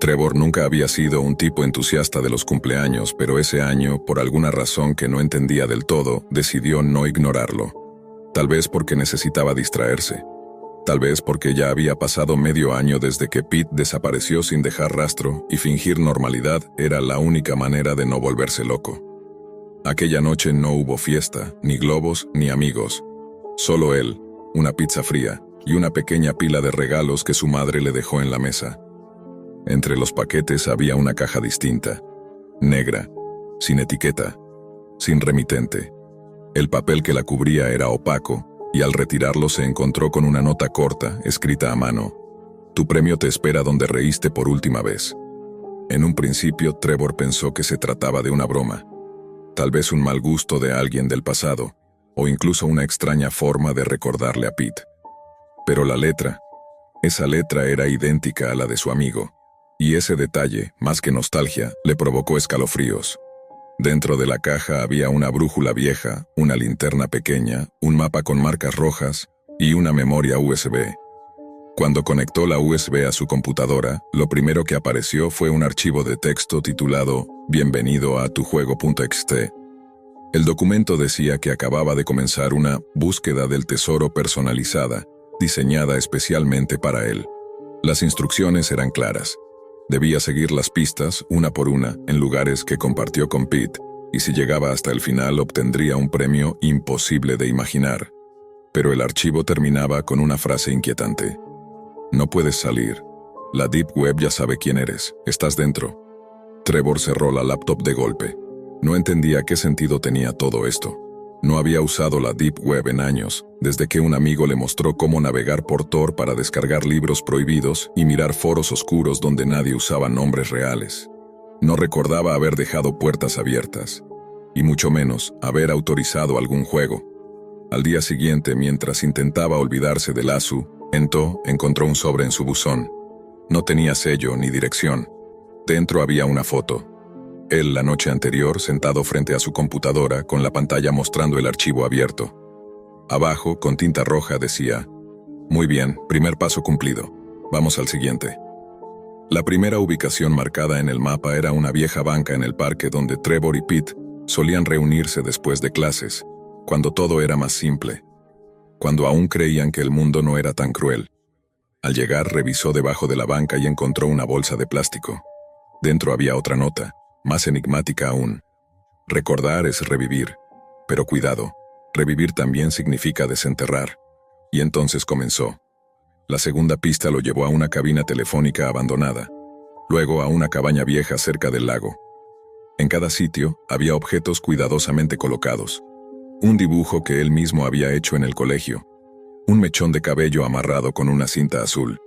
Trevor nunca había sido un tipo entusiasta de los cumpleaños, pero ese año, por alguna razón que no entendía del todo, decidió no ignorarlo. Tal vez porque necesitaba distraerse. Tal vez porque ya había pasado medio año desde que Pete desapareció sin dejar rastro y fingir normalidad era la única manera de no volverse loco. Aquella noche no hubo fiesta, ni globos, ni amigos. Solo él, una pizza fría y una pequeña pila de regalos que su madre le dejó en la mesa. Entre los paquetes había una caja distinta, negra, sin etiqueta, sin remitente. El papel que la cubría era opaco, y al retirarlo se encontró con una nota corta, escrita a mano. Tu premio te espera donde reíste por última vez. En un principio, Trevor pensó que se trataba de una broma. Tal vez un mal gusto de alguien del pasado, o incluso una extraña forma de recordarle a Pete. Pero esa letra era idéntica a la de su amigo. Y ese detalle, más que nostalgia, le provocó escalofríos. Dentro de la caja había una brújula vieja, una linterna pequeña, un mapa con marcas rojas y una memoria USB. Cuando conectó la USB a su computadora, lo primero que apareció fue un archivo de texto titulado Bienvenido a tujuego.txt. El documento decía que acababa de comenzar una búsqueda del tesoro personalizada, diseñada especialmente para él. Las instrucciones eran claras. Debía seguir las pistas, una por una, en lugares que compartió con Pete, y si llegaba hasta el final obtendría un premio imposible de imaginar. Pero el archivo terminaba con una frase inquietante. No puedes salir. La Deep Web ya sabe quién eres. Estás dentro. Trevor cerró la laptop de golpe. No entendía qué sentido tenía todo esto. No había usado la Deep Web en años, desde que un amigo le mostró cómo navegar por Tor para descargar libros prohibidos y mirar foros oscuros donde nadie usaba nombres reales. No recordaba haber dejado puertas abiertas, y mucho menos haber autorizado algún juego. Al día siguiente, mientras intentaba olvidarse de Lazu, encontró un sobre en su buzón. No tenía sello ni dirección. Dentro había una foto. Él, la noche anterior, sentado frente a su computadora, con la pantalla mostrando el archivo abierto. Abajo, con tinta roja, decía: Muy bien, primer paso cumplido. Vamos al siguiente. La primera ubicación marcada en el mapa era una vieja banca en el parque donde Trevor y Pete solían reunirse después de clases, cuando todo era más simple, cuando aún creían que el mundo no era tan cruel. Al llegar, revisó debajo de la banca y encontró una bolsa de plástico. Dentro había otra nota, más enigmática aún. Recordar es revivir, pero cuidado, revivir también significa desenterrar. Y entonces comenzó. La segunda pista lo llevó a una cabina telefónica abandonada, luego a una cabaña vieja cerca del lago. En cada sitio había objetos cuidadosamente colocados. Un dibujo que él mismo había hecho en el colegio. Un mechón de cabello amarrado con una cinta azul,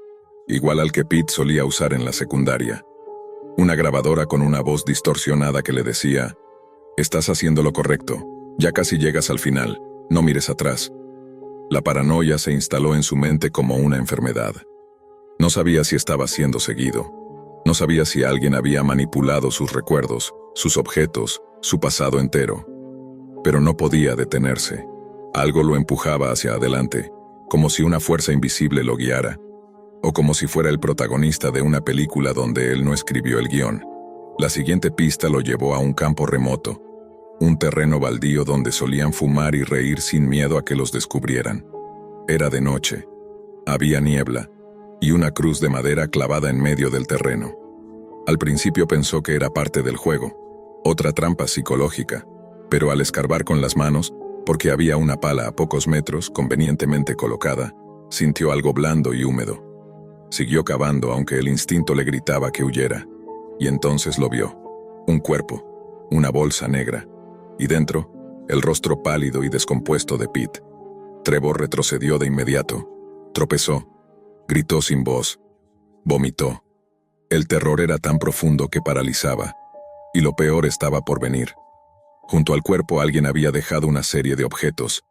igual al que Pete solía usar en la secundaria. Una grabadora con una voz distorsionada que le decía: Estás haciendo lo correcto, ya casi llegas al final, no mires atrás. La paranoia se instaló en su mente como una enfermedad. No sabía si estaba siendo seguido. No sabía si alguien había manipulado sus recuerdos, sus objetos, su pasado entero. Pero no podía detenerse. Algo lo empujaba hacia adelante, como si una fuerza invisible lo guiara, o como si fuera el protagonista de una película donde él no escribió el guión. La siguiente pista lo llevó a un campo remoto, un terreno baldío donde solían fumar y reír sin miedo a que los descubrieran. Era de noche, había niebla, y una cruz de madera clavada en medio del terreno. Al principio pensó que era parte del juego, otra trampa psicológica, pero al escarbar con las manos, porque había una pala a pocos metros convenientemente colocada, sintió algo blando y húmedo. Siguió cavando aunque el instinto le gritaba que huyera, y entonces lo vio. Un cuerpo, una bolsa negra, y dentro, el rostro pálido y descompuesto de Pete. Trevor retrocedió de inmediato, tropezó, gritó sin voz, vomitó. El terror era tan profundo que paralizaba, y lo peor estaba por venir. Junto al cuerpo alguien había dejado una serie de objetos,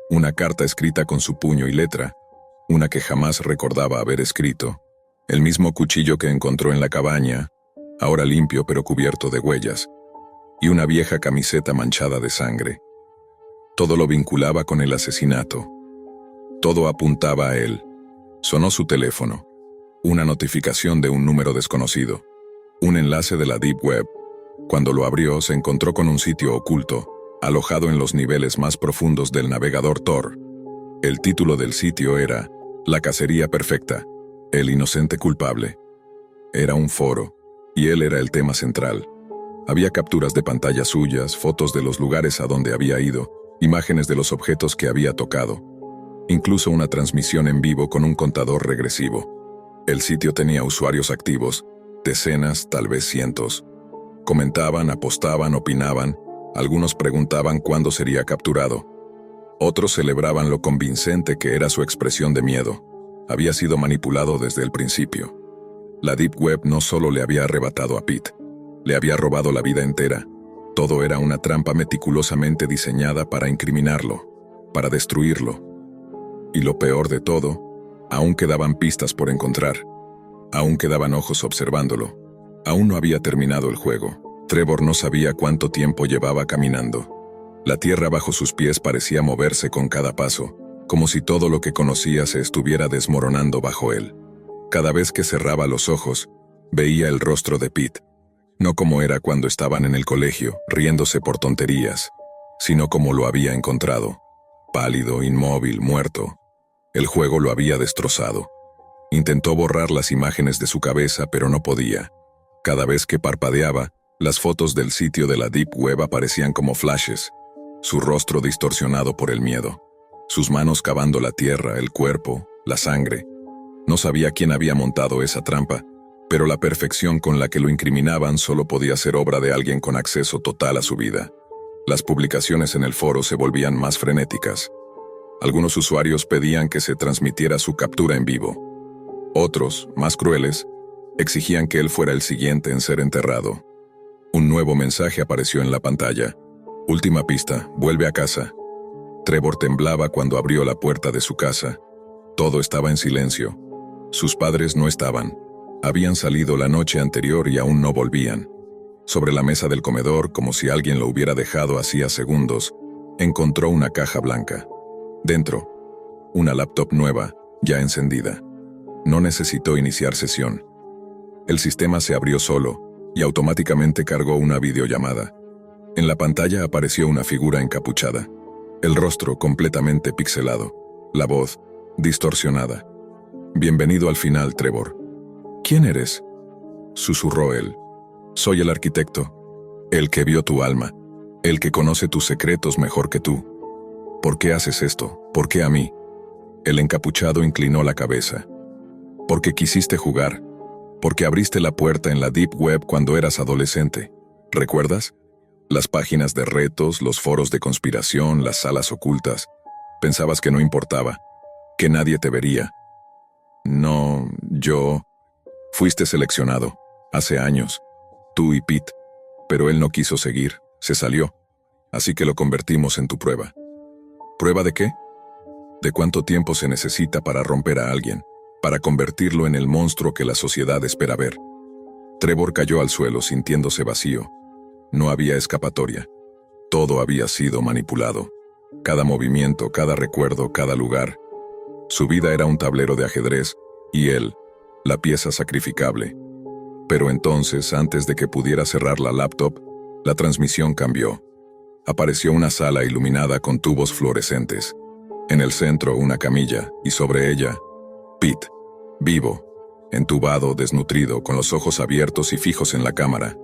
una carta escrita con su puño y letra, una que jamás recordaba haber escrito, el mismo cuchillo que encontró en la cabaña, ahora limpio pero cubierto de huellas, y una vieja camiseta manchada de sangre. Todo lo vinculaba con el asesinato. Todo apuntaba a él. Sonó su teléfono. Una notificación de un número desconocido. Un enlace de la Deep Web. Cuando lo abrió, se encontró con un sitio oculto, alojado en los niveles más profundos del navegador Tor. El título del sitio era La cacería perfecta, el inocente culpable. Era un foro, y él era el tema central. Había capturas de pantalla suyas, fotos de los lugares a donde había ido, imágenes de los objetos que había tocado, incluso una transmisión en vivo con un contador regresivo. El sitio tenía usuarios activos, decenas, tal vez cientos. Comentaban, apostaban, opinaban, algunos preguntaban cuándo sería capturado. Otros celebraban lo convincente que era su expresión de miedo. Había sido manipulado desde el principio. La Deep Web no solo le había arrebatado a Pete, le había robado la vida entera. Todo era una trampa meticulosamente diseñada para incriminarlo, para destruirlo. Y lo peor de todo, aún quedaban pistas por encontrar. Aún quedaban ojos observándolo. Aún no había terminado el juego. Trevor no sabía cuánto tiempo llevaba caminando. La tierra bajo sus pies parecía moverse con cada paso, como si todo lo que conocía se estuviera desmoronando bajo él. Cada vez que cerraba los ojos, veía el rostro de Pete. No como era cuando estaban en el colegio, riéndose por tonterías, sino como lo había encontrado. Pálido, inmóvil, muerto. El juego lo había destrozado. Intentó borrar las imágenes de su cabeza, pero no podía. Cada vez que parpadeaba, las fotos del sitio de la Deep Web aparecían como flashes. Su rostro distorsionado por el miedo. Sus manos cavando la tierra, el cuerpo, la sangre. No sabía quién había montado esa trampa, pero la perfección con la que lo incriminaban solo podía ser obra de alguien con acceso total a su vida. Las publicaciones en el foro se volvían más frenéticas. Algunos usuarios pedían que se transmitiera su captura en vivo. Otros, más crueles, exigían que él fuera el siguiente en ser enterrado. Un nuevo mensaje apareció en la pantalla. Última pista, vuelve a casa. Trevor temblaba cuando abrió la puerta de su casa. Todo estaba en silencio. Sus padres no estaban. Habían salido la noche anterior y aún no volvían. Sobre la mesa del comedor, como si alguien lo hubiera dejado hacía segundos, encontró una caja blanca. Dentro, una laptop nueva, ya encendida. No necesitó iniciar sesión. El sistema se abrió solo y automáticamente cargó una videollamada. En la pantalla apareció una figura encapuchada, el rostro completamente pixelado, la voz distorsionada. «Bienvenido al final, Trevor». «¿Quién eres?», susurró él. «Soy el arquitecto, el que vio tu alma, el que conoce tus secretos mejor que tú. ¿Por qué haces esto? ¿Por qué a mí?». El encapuchado inclinó la cabeza. «Porque quisiste jugar, porque abriste la puerta en la Deep Web cuando eras adolescente. ¿Recuerdas? Las páginas de retos, los foros de conspiración, las salas ocultas. Pensabas que no importaba, que nadie te vería. No, yo... Fuiste seleccionado, hace años, tú y Pete, pero él no quiso seguir, se salió, así que lo convertimos en tu prueba». ¿Prueba de qué? De cuánto tiempo se necesita para romper a alguien, para convertirlo en el monstruo que la sociedad espera ver. Trevor cayó al suelo sintiéndose vacío. No había escapatoria. Todo había sido manipulado. Cada movimiento, cada recuerdo, cada lugar. Su vida era un tablero de ajedrez, y él, la pieza sacrificable. Pero entonces, antes de que pudiera cerrar la laptop, la transmisión cambió. Apareció una sala iluminada con tubos fluorescentes. En el centro, una camilla, y sobre ella, Pete, vivo, entubado, desnutrido, con los ojos abiertos y fijos en la cámara.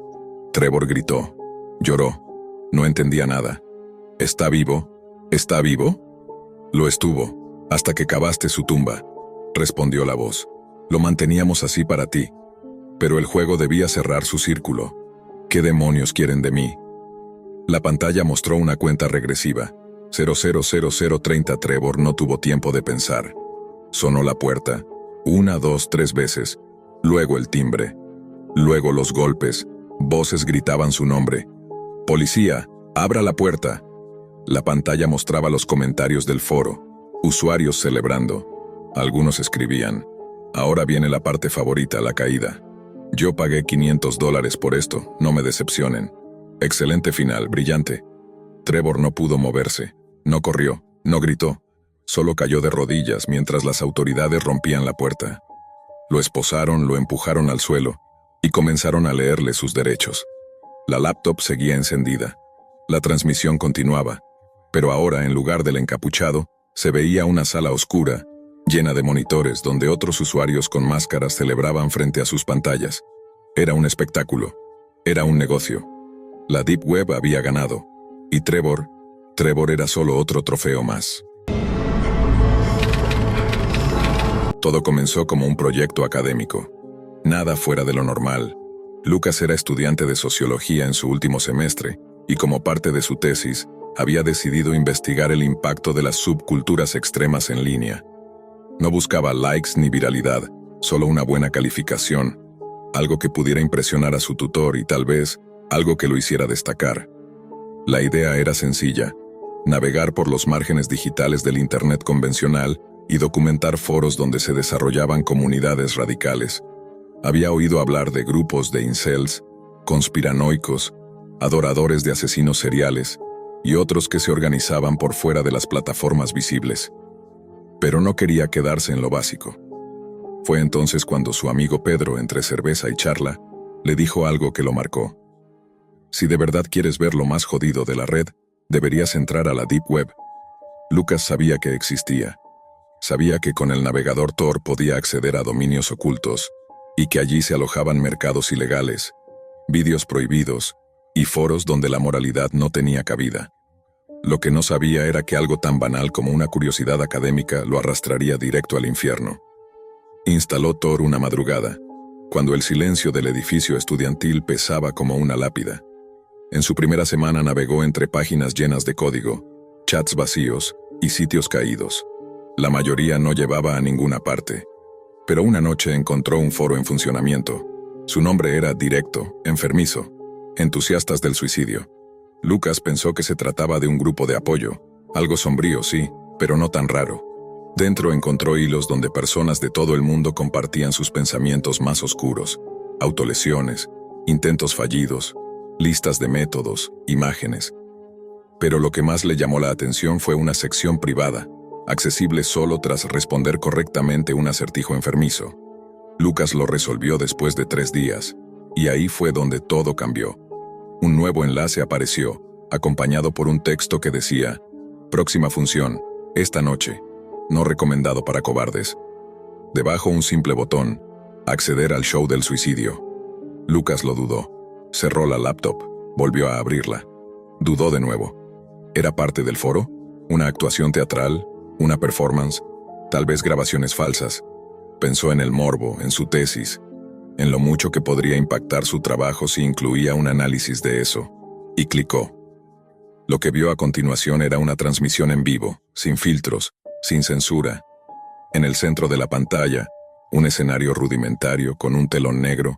Trevor gritó. Lloró. No entendía nada. ¿Está vivo? ¿Está vivo? Lo estuvo, hasta que cavaste su tumba, respondió la voz. Lo manteníamos así para ti. Pero el juego debía cerrar su círculo. ¿Qué demonios quieren de mí? La pantalla mostró una cuenta regresiva. 000030. Trevor no tuvo tiempo de pensar. Sonó la puerta. 1, 2, 3 veces. Luego el timbre. Luego los golpes. Voces gritaban su nombre. «Policía, abra la puerta». La pantalla mostraba los comentarios del foro. Usuarios celebrando. Algunos escribían. «Ahora viene la parte favorita, la caída. Yo pagué $500 por esto, no me decepcionen. Excelente final, brillante». Trevor no pudo moverse. No corrió, no gritó. Solo cayó de rodillas mientras las autoridades rompían la puerta. Lo esposaron, lo empujaron al suelo. y comenzaron a leerle sus derechos. La laptop seguía encendida. La transmisión continuaba, pero ahora, en lugar del encapuchado, se veía una sala oscura, llena de monitores donde otros usuarios con máscaras celebraban frente a sus pantallas. Era un espectáculo. Era un negocio. La Deep Web había ganado. Y Trevor era solo otro trofeo más. Todo comenzó como un proyecto académico. Nada fuera de lo normal. Lucas era estudiante de sociología en su último semestre, y como parte de su tesis, había decidido investigar el impacto de las subculturas extremas en línea. No buscaba likes ni viralidad, solo una buena calificación, algo que pudiera impresionar a su tutor y tal vez algo que lo hiciera destacar. La idea era sencilla: navegar por los márgenes digitales del Internet convencional y documentar foros donde se desarrollaban comunidades radicales. Había oído hablar de grupos de incels, conspiranoicos, adoradores de asesinos seriales y otros que se organizaban por fuera de las plataformas visibles. Pero no quería quedarse en lo básico. Fue entonces cuando su amigo Pedro, entre cerveza y charla, le dijo algo que lo marcó. Si de verdad quieres ver lo más jodido de la red, deberías entrar a la Deep Web. Lucas sabía que existía. Sabía que con el navegador Tor podía acceder a dominios ocultos y que allí se alojaban mercados ilegales, vídeos prohibidos y foros donde la moralidad no tenía cabida. Lo que no sabía era que algo tan banal como una curiosidad académica lo arrastraría directo al infierno. Instaló Tor una madrugada, cuando el silencio del edificio estudiantil pesaba como una lápida. En su primera semana navegó entre páginas llenas de código, chats vacíos y sitios caídos. La mayoría no llevaba a ninguna parte. Pero una noche encontró un foro en funcionamiento. Su nombre era directo, enfermizo, entusiastas del suicidio. Lucas pensó que se trataba de un grupo de apoyo, algo sombrío, sí, pero no tan raro. Dentro encontró hilos donde personas de todo el mundo compartían sus pensamientos más oscuros, autolesiones, intentos fallidos, listas de métodos, imágenes. Pero lo que más le llamó la atención fue una sección privada, accesible solo tras responder correctamente un acertijo enfermizo. Lucas lo resolvió después de 3 días, y ahí fue donde todo cambió. Un nuevo enlace apareció, acompañado por un texto que decía: próxima función, esta noche, no recomendado para cobardes. Debajo un simple botón: acceder al show del suicidio. Lucas lo dudó. Cerró la laptop, volvió a abrirla. Dudó de nuevo. ¿Era parte del foro? ¿Una actuación teatral? ¿Una performance? Tal vez grabaciones falsas. Pensó en el morbo, en su tesis, en lo mucho que podría impactar su trabajo si incluía un análisis de eso, y clicó. Lo que vio a continuación era una transmisión en vivo, sin filtros, sin censura. En el centro de la pantalla, un escenario rudimentario con un telón negro,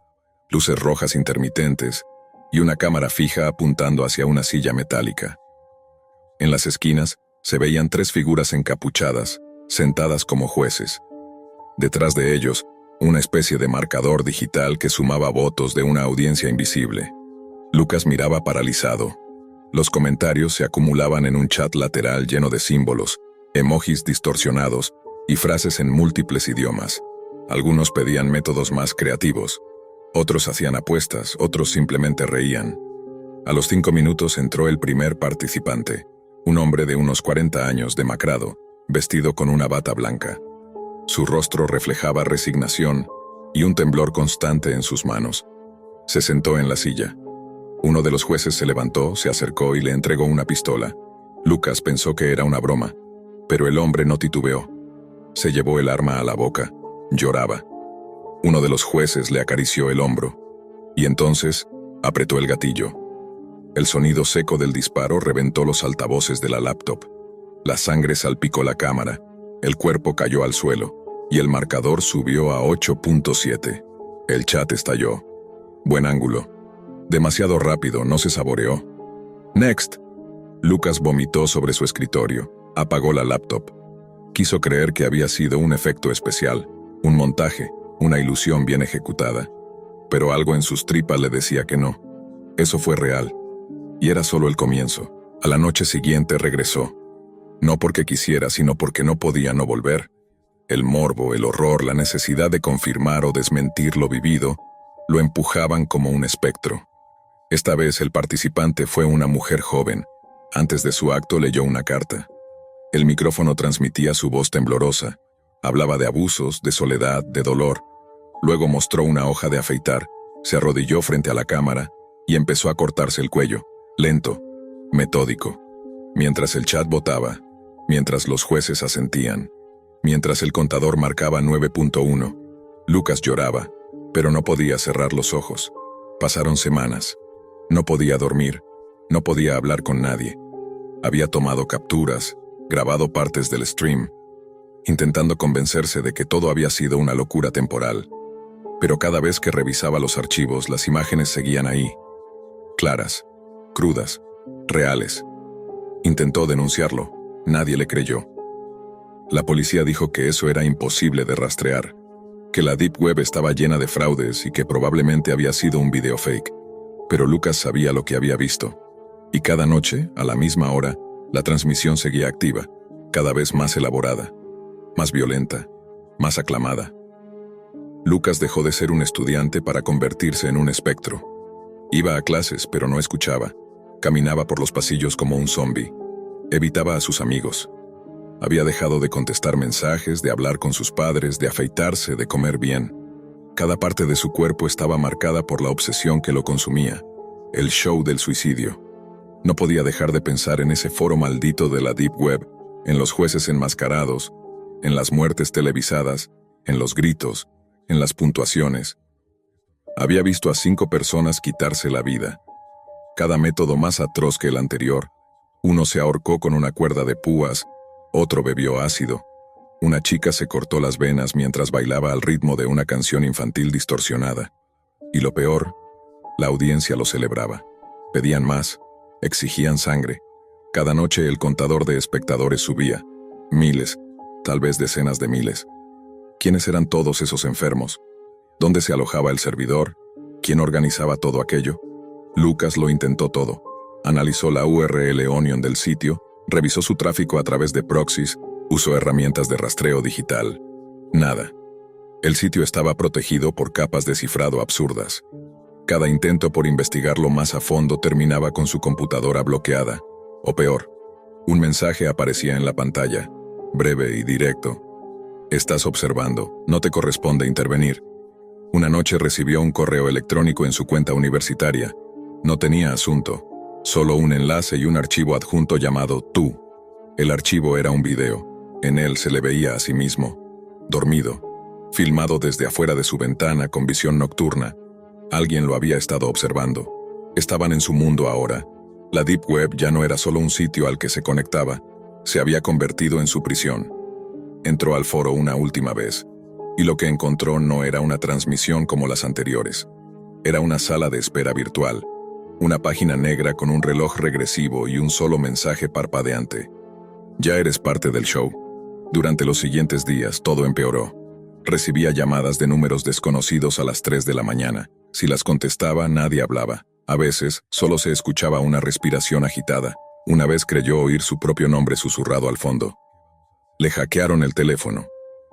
luces rojas intermitentes y una cámara fija apuntando hacia una silla metálica. En las esquinas se veían 3 figuras encapuchadas, sentadas como jueces. Detrás de ellos, una especie de marcador digital que sumaba votos de una audiencia invisible. Lucas miraba paralizado. Los comentarios se acumulaban en un chat lateral lleno de símbolos, emojis distorsionados y frases en múltiples idiomas. Algunos pedían métodos más creativos, otros hacían apuestas, otros simplemente reían. A los 5 minutos entró el primer participante, un hombre de unos 40 años demacrado, vestido con una bata blanca. Su rostro reflejaba resignación y un temblor constante en sus manos. Se sentó en la silla. Uno de los jueces se levantó, se acercó y le entregó una pistola. Lucas pensó que era una broma, pero el hombre no titubeó. Se llevó el arma a la boca. Lloraba. Uno de los jueces le acarició el hombro, y entonces apretó el gatillo. El sonido seco del disparo reventó los altavoces de la laptop. La sangre salpicó la cámara, el cuerpo cayó al suelo, y el marcador subió a 8.7. El chat estalló. Buen ángulo. Demasiado rápido, no se saboreó. Next. Lucas vomitó sobre su escritorio. Apagó la laptop. Quiso creer que había sido un efecto especial, un montaje, una ilusión bien ejecutada. Pero algo en sus tripas le decía que no. Eso fue real. Y era solo el comienzo. A la noche siguiente regresó. No porque quisiera, sino porque no podía no volver. El morbo, el horror, la necesidad de confirmar o desmentir lo vivido, Lo empujaban como un espectro. Esta vez el participante fue una mujer joven. Antes de su acto leyó una carta. El micrófono transmitía su voz temblorosa. Hablaba de abusos, de soledad, de dolor. Luego mostró una hoja de afeitar, se arrodilló frente a la cámara y empezó a cortarse el cuello, lento, metódico. Mientras el chat votaba, mientras los jueces asentían, mientras el contador marcaba 9.1, Lucas lloraba, pero no podía cerrar los ojos. Pasaron semanas. No podía dormir, no podía hablar con nadie. Había tomado capturas, grabado partes del stream, intentando convencerse de que todo había sido una locura temporal. Pero cada vez que revisaba los archivos, las imágenes seguían ahí, claras, crudas, reales. Intentó denunciarlo, nadie le creyó. La policía dijo que eso era imposible de rastrear, que la Deep Web estaba llena de fraudes y que probablemente había sido un video fake. Pero Lucas sabía lo que había visto. Y cada noche, a la misma hora, la transmisión seguía activa, cada vez más elaborada, más violenta, más aclamada. Lucas dejó de ser un estudiante para convertirse en un espectro. Iba a clases, pero no escuchaba. Caminaba por los pasillos como un zombi. Evitaba a sus amigos. Había dejado de contestar mensajes, de hablar con sus padres, de afeitarse, de comer bien. Cada parte de su cuerpo estaba marcada por la obsesión que lo consumía, el show del suicidio. No podía dejar de pensar en ese foro maldito de la Deep Web, en los jueces enmascarados, en las muertes televisadas, en los gritos, en las puntuaciones. Había visto a 5 personas quitarse la vida. Cada método más atroz que el anterior. Uno se ahorcó con una cuerda de púas, otro bebió ácido. Una chica se cortó las venas mientras bailaba al ritmo de una canción infantil distorsionada. Y lo peor, la audiencia lo celebraba. Pedían más, exigían sangre. Cada noche el contador de espectadores subía. Miles, tal vez decenas de miles. ¿Quiénes eran todos esos enfermos? ¿Dónde se alojaba el servidor? ¿Quién organizaba todo aquello? Lucas lo intentó todo. Analizó la URL Onion del sitio, revisó su tráfico a través de proxies, usó herramientas de rastreo digital. Nada. El sitio estaba protegido por capas de cifrado absurdas. Cada intento por investigarlo más a fondo terminaba con su computadora bloqueada. O peor, un mensaje aparecía en la pantalla, breve y directo. Estás observando, no te corresponde intervenir. Una noche recibió un correo electrónico en su cuenta universitaria. No tenía asunto, solo un enlace y un archivo adjunto llamado Tú. El archivo era un video. En él se le veía a sí mismo, dormido, filmado desde afuera de su ventana con visión nocturna. Alguien lo había estado observando. Estaban en su mundo ahora. La Deep Web ya no era solo un sitio al que se conectaba, se había convertido en su prisión. Entró al foro una última vez, y lo que encontró no era una transmisión como las anteriores. Era una sala de espera virtual, una página negra con un reloj regresivo y un solo mensaje parpadeante. Ya eres parte del show. Durante los siguientes días todo empeoró. Recibía llamadas de números desconocidos a las 3 de la mañana. Si las contestaba, nadie hablaba. A veces, solo se escuchaba una respiración agitada. Una vez creyó oír su propio nombre susurrado al fondo. Le hackearon el teléfono.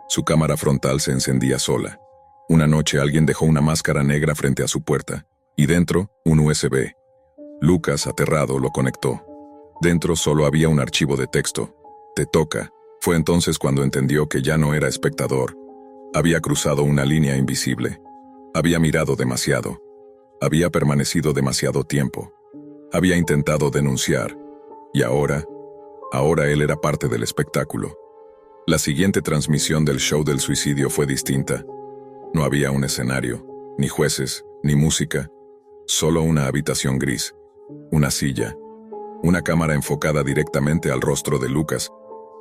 Su cámara frontal se encendía sola. Una noche alguien dejó una máscara negra frente a su puerta. Y dentro, un USB. Lucas, aterrado, lo conectó. Dentro solo había un archivo de texto. Te toca. Fue entonces cuando entendió que ya no era espectador. Había cruzado una línea invisible. Había mirado demasiado. Había permanecido demasiado tiempo. Había intentado denunciar. Y ahora él era parte del espectáculo. La siguiente transmisión del show del suicidio fue distinta. No había un escenario, ni jueces, ni música. Solo una habitación gris. Una silla. Una cámara enfocada directamente al rostro de Lucas,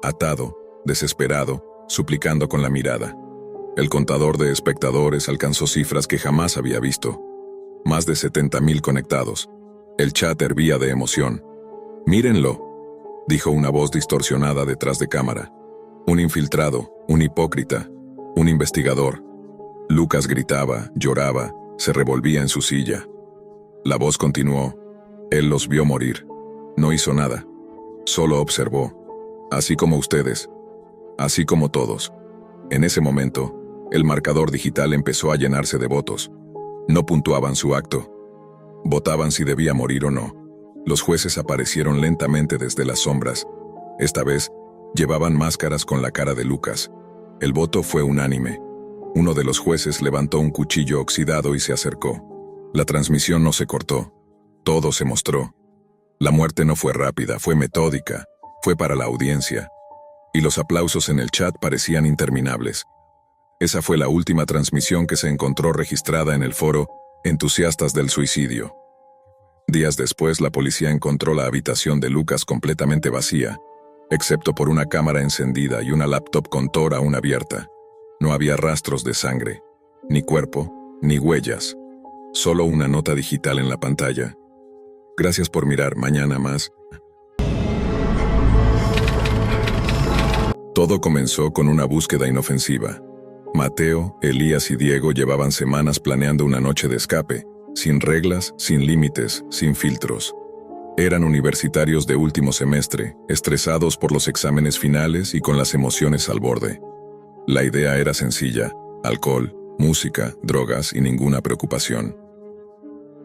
atado, desesperado, suplicando con la mirada. El contador de espectadores alcanzó cifras que jamás había visto. Más de 70,000 conectados. El chat hervía de emoción. «Mírenlo», dijo una voz distorsionada detrás de cámara. Un infiltrado, un hipócrita, un investigador. Lucas gritaba, lloraba, se revolvía en su silla. La voz continuó. Él los vio morir. No hizo nada. Solo observó. Así como ustedes. Así como todos. En ese momento, el marcador digital empezó a llenarse de votos. No puntuaban su acto. Votaban si debía morir o no. Los jueces aparecieron lentamente desde las sombras. Esta vez, llevaban máscaras con la cara de Lucas. El voto fue unánime. Uno de los jueces levantó un cuchillo oxidado y se acercó. La transmisión no se cortó. Todo se mostró. La muerte no fue rápida, fue metódica. Fue para la audiencia. Y los aplausos en el chat parecían interminables. Esa fue la última transmisión que se encontró registrada en el foro Entusiastas del Suicidio. Días después, la policía encontró la habitación de Lucas completamente vacía, excepto por una cámara encendida y una laptop con Tor aún abierta. No había rastros de sangre, ni cuerpo, ni huellas. Solo una nota digital en la pantalla. Gracias por mirar, mañana más. Todo comenzó con una búsqueda inofensiva. Mateo, Elías y Diego llevaban semanas planeando una noche de escape, sin reglas, sin límites, sin filtros. Eran universitarios de último semestre, estresados por los exámenes finales y con las emociones al borde. La idea era sencilla: alcohol, música, drogas y ninguna preocupación.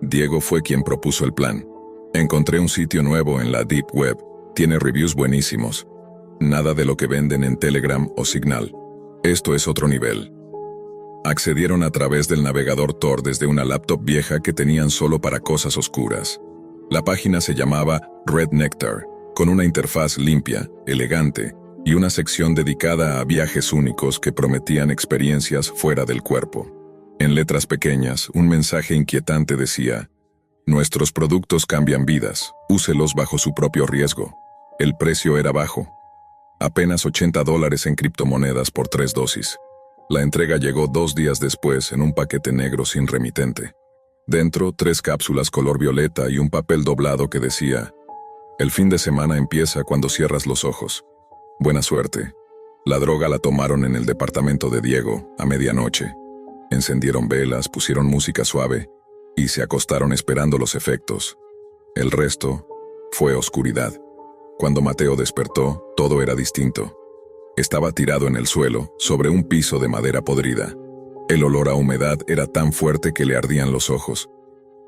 Diego fue quien propuso el plan. Encontré un sitio nuevo en la Deep Web. Tiene reviews buenísimos. Nada de lo que venden en Telegram o Signal. Esto es otro nivel. Accedieron a través del navegador Tor desde una laptop vieja que tenían solo para cosas oscuras. La página se llamaba Red Nectar, con una interfaz limpia, elegante, y una sección dedicada a viajes únicos que prometían experiencias fuera del cuerpo. En letras pequeñas, un mensaje inquietante decía: «Nuestros productos cambian vidas, úselos bajo su propio riesgo». El precio era bajo. Apenas $80 en criptomonedas por 3 dosis. La entrega llegó 2 días después en un paquete negro sin remitente. Dentro, 3 cápsulas color violeta y un papel doblado que decía: «El fin de semana empieza cuando cierras los ojos. Buena suerte». La droga la tomaron en el departamento de Diego, a medianoche. Encendieron velas, pusieron música suave y se acostaron esperando los efectos. El resto fue oscuridad. Cuando Mateo despertó, todo era distinto. Estaba tirado en el suelo, sobre un piso de madera podrida. El olor a humedad era tan fuerte que le ardían los ojos.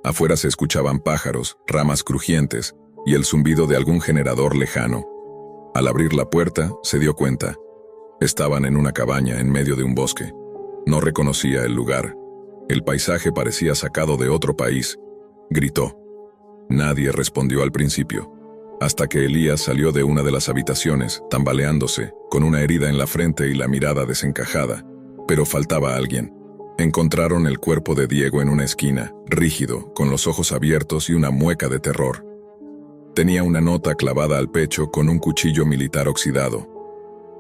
Afuera se escuchaban pájaros, ramas crujientes y el zumbido de algún generador lejano. Al abrir la puerta, se dio cuenta. Estaban en una cabaña en medio de un bosque. No reconocía el lugar. El paisaje parecía sacado de otro país. Gritó. Nadie respondió al principio, hasta que Elías salió de una de las habitaciones, tambaleándose, con una herida en la frente y la mirada desencajada. Pero faltaba alguien. Encontraron el cuerpo de Diego en una esquina, rígido, con los ojos abiertos y una mueca de terror. Tenía una nota clavada al pecho con un cuchillo militar oxidado.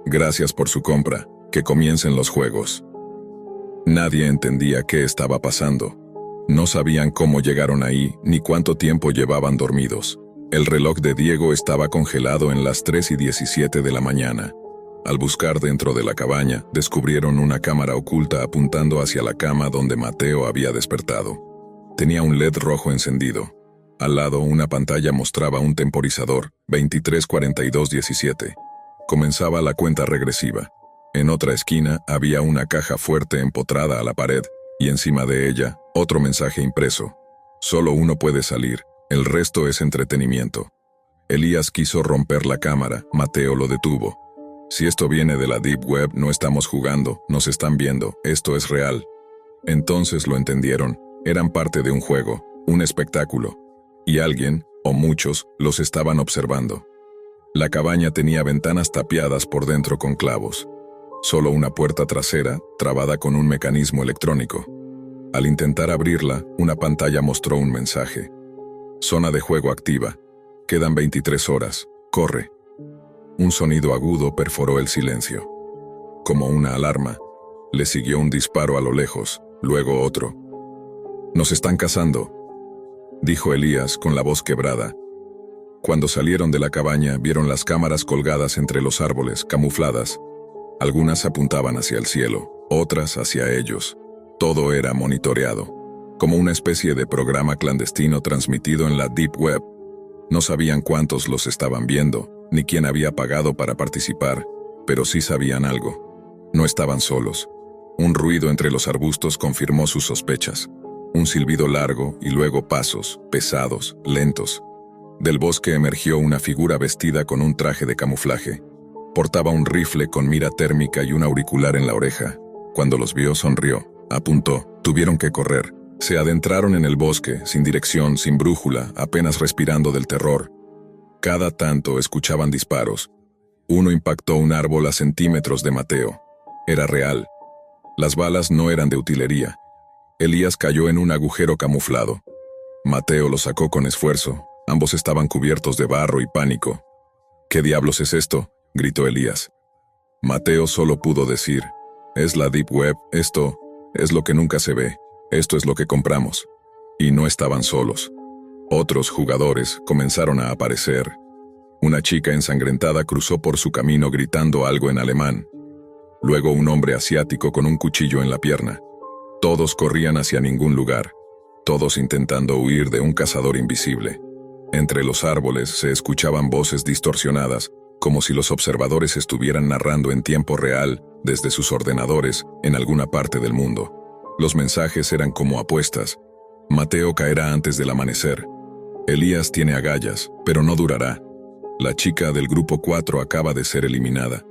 «Gracias por su compra. Que comiencen los juegos». Nadie entendía qué estaba pasando. No sabían cómo llegaron ahí, ni cuánto tiempo llevaban dormidos. El reloj de Diego estaba congelado en las 3:17 de la mañana. Al buscar dentro de la cabaña, descubrieron una cámara oculta apuntando hacia la cama donde Mateo había despertado. Tenía un LED rojo encendido. Al lado, una pantalla mostraba un temporizador, 23:42:17. Comenzaba la cuenta regresiva. En otra esquina había una caja fuerte empotrada a la pared, y encima de ella, otro mensaje impreso. «Solo uno puede salir, el resto es entretenimiento». Elías quiso romper la cámara, Mateo lo detuvo. «Si esto viene de la Deep Web, no estamos jugando, nos están viendo, esto es real». Entonces lo entendieron, eran parte de un juego, un espectáculo. Y alguien, o muchos, los estaban observando. La cabaña tenía ventanas tapiadas por dentro con clavos. Solo una puerta trasera, trabada con un mecanismo electrónico. Al intentar abrirla, una pantalla mostró un mensaje. «Zona de juego activa. Quedan 23 horas. Corre». Un sonido agudo perforó el silencio. Como una alarma, le siguió un disparo a lo lejos, luego otro. «Nos están cazando», dijo Elías con la voz quebrada. Cuando salieron de la cabaña, vieron las cámaras colgadas entre los árboles, camufladas. Algunas apuntaban hacia el cielo, otras hacia ellos. Todo era monitoreado, como una especie de programa clandestino transmitido en la Deep Web. No sabían cuántos los estaban viendo, ni quién había pagado para participar, pero sí sabían algo. No estaban solos. Un ruido entre los arbustos confirmó sus sospechas. Un silbido largo y luego pasos, pesados, lentos. Del bosque emergió una figura vestida con un traje de camuflaje. Portaba un rifle con mira térmica y un auricular en la oreja. Cuando los vio, sonrió. Apuntó. Tuvieron que correr. Se adentraron en el bosque, sin dirección, sin brújula, apenas respirando del terror. Cada tanto escuchaban disparos. Uno impactó un árbol a centímetros de Mateo. Era real. Las balas no eran de utilería. Elías cayó en un agujero camuflado. Mateo lo sacó con esfuerzo. Ambos estaban cubiertos de barro y pánico. «¿Qué diablos es esto?», gritó Elías. Mateo solo pudo decir: «Es la Deep Web, esto es lo que nunca se ve, esto es lo que compramos». Y no estaban solos. Otros jugadores comenzaron a aparecer. Una chica ensangrentada cruzó por su camino gritando algo en alemán. Luego un hombre asiático con un cuchillo en la pierna. Todos corrían hacia ningún lugar, todos intentando huir de un cazador invisible. Entre los árboles se escuchaban voces distorsionadas, como si los observadores estuvieran narrando en tiempo real, desde sus ordenadores, en alguna parte del mundo. Los mensajes eran como apuestas. Mateo caerá antes del amanecer. Elías tiene agallas, pero no durará. La chica del grupo 4 acaba de ser eliminada.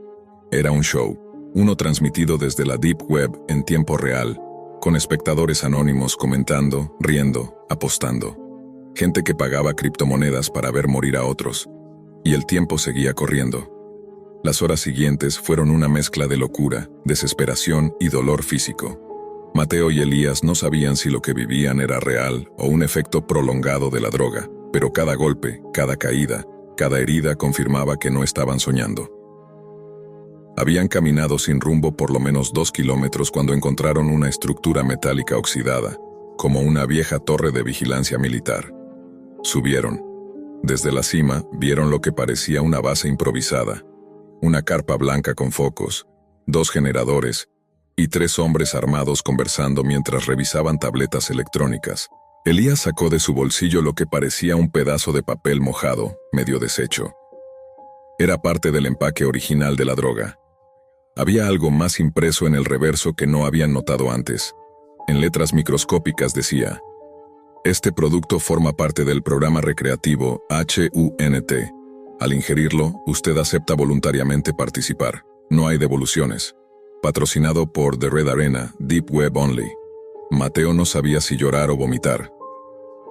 Era un show, uno transmitido desde la Deep Web en tiempo real, con espectadores anónimos comentando, riendo, apostando. Gente que pagaba criptomonedas para ver morir a otros. Y el tiempo seguía corriendo. Las horas siguientes fueron una mezcla de locura, desesperación y dolor físico. Mateo y Elías no sabían si lo que vivían era real o un efecto prolongado de la droga, pero cada golpe, cada caída, cada herida confirmaba que no estaban soñando. Habían caminado sin rumbo por lo menos 2 kilómetros cuando encontraron una estructura metálica oxidada, como una vieja torre de vigilancia militar. Subieron. Desde la cima vieron lo que parecía una base improvisada, una carpa blanca con focos, 2 generadores y 3 hombres armados conversando mientras revisaban tabletas electrónicas. Elías sacó de su bolsillo lo que parecía un pedazo de papel mojado, medio deshecho. Era parte del empaque original de la droga. Había algo más impreso en el reverso que no habían notado antes. En letras microscópicas decía: «Este producto forma parte del programa recreativo HUNT. Al ingerirlo, usted acepta voluntariamente participar. No hay devoluciones. Patrocinado por The Red Arena, Deep Web Only». Mateo no sabía si llorar o vomitar.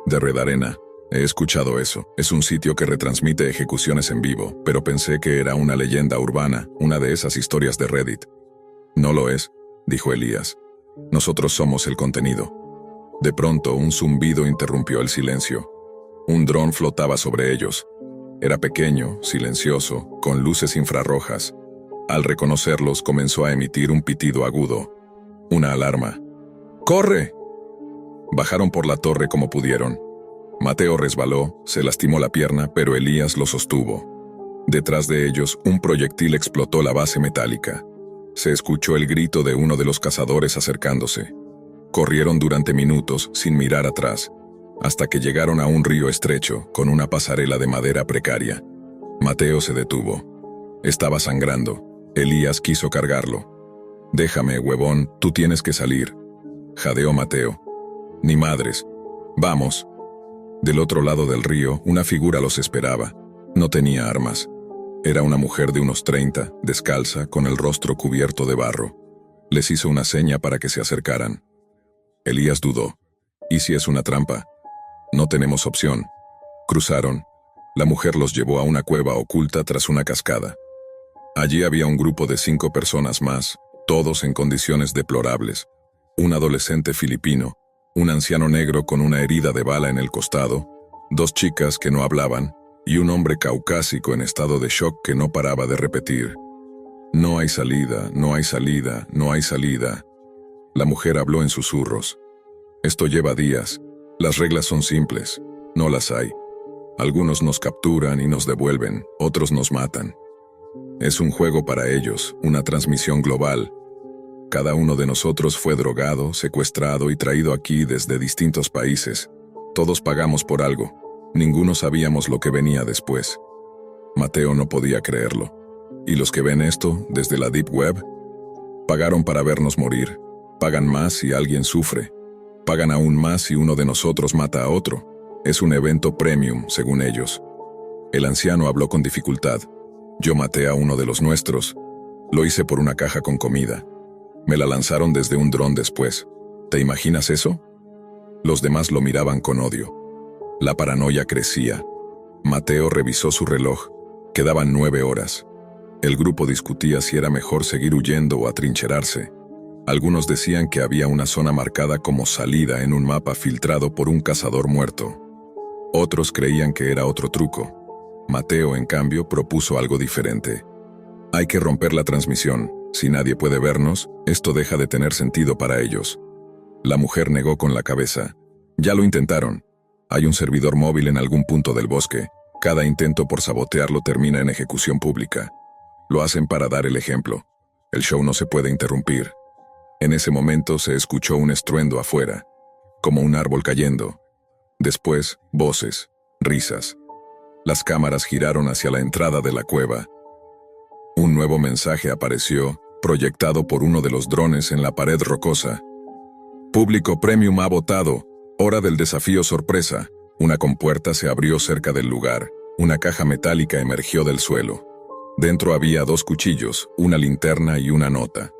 The Red Arena. He escuchado eso. Es un sitio que retransmite ejecuciones en vivo, pero pensé que era una leyenda urbana, una de esas historias de Reddit. «No lo es», dijo Elías. «Nosotros somos el contenido». De pronto, un zumbido interrumpió el silencio. Un dron flotaba sobre ellos. Era pequeño, silencioso, con luces infrarrojas. Al reconocerlos, comenzó a emitir un pitido agudo. Una alarma. «¡Corre!». Bajaron por la torre como pudieron. Mateo resbaló, se lastimó la pierna, pero Elías lo sostuvo. Detrás de ellos, un proyectil explotó la base metálica. Se escuchó el grito de uno de los cazadores acercándose. Corrieron durante minutos, sin mirar atrás, hasta que llegaron a un río estrecho, con una pasarela de madera precaria. Mateo se detuvo. Estaba sangrando. Elías quiso cargarlo. «Déjame, huevón, tú tienes que salir», jadeó Mateo. «Ni madres. Vamos». Del otro lado del río, una figura los esperaba. No tenía armas. Era una mujer de unos 30, descalza, con el rostro cubierto de barro. Les hizo una seña para que se acercaran. Elías dudó. ¿Y si es una trampa? No tenemos opción. Cruzaron. La mujer los llevó a una cueva oculta tras una cascada. Allí había un grupo de 5 personas más, todos en condiciones deplorables. Un adolescente filipino, un anciano negro con una herida de bala en el costado, 2 chicas que no hablaban, y un hombre caucásico en estado de shock que no paraba de repetir: «No hay salida, no hay salida, no hay salida». La mujer habló en susurros. «Esto lleva días. Las reglas son simples. No las hay. Algunos nos capturan y nos devuelven, otros nos matan. Es un juego para ellos, una transmisión global. Cada uno de nosotros fue drogado, secuestrado y traído aquí desde distintos países. Todos pagamos por algo. Ninguno sabíamos lo que venía después». Mateo no podía creerlo. «¿Y los que ven esto, desde la Deep Web? Pagaron para vernos morir. Pagan más si alguien sufre. pagan aún más si uno de nosotros mata a otro. Es un evento premium, según ellos. El anciano habló con dificultad. Yo maté a uno de los nuestros. Lo hice por una caja con comida. Me la lanzaron desde un dron después. ¿Te imaginas eso? Los demás lo miraban con odio. La paranoia crecía. Mateo revisó su reloj. Quedaban 9 horas. El grupo discutía si era mejor seguir huyendo o atrincherarse. Algunos decían que había una zona marcada como salida en un mapa filtrado por un cazador muerto. Otros creían que era otro truco. Mateo, en cambio, propuso algo diferente. Hay que romper la transmisión. Si nadie puede vernos, esto deja de tener sentido para ellos. La mujer negó con la cabeza. Ya lo intentaron. Hay un servidor móvil en algún punto del bosque. Cada intento por sabotearlo termina en ejecución pública. Lo hacen para dar el ejemplo. El show no se puede interrumpir. En ese momento se escuchó un estruendo afuera, como un árbol cayendo. Después, voces, risas. Las cámaras giraron hacia la entrada de la cueva. Un nuevo mensaje apareció, proyectado por uno de los drones en la pared rocosa. Público Premium ha votado. Hora del desafío sorpresa. Una compuerta se abrió cerca del lugar. Una caja metálica emergió del suelo. Dentro había 2 cuchillos, una linterna y una nota.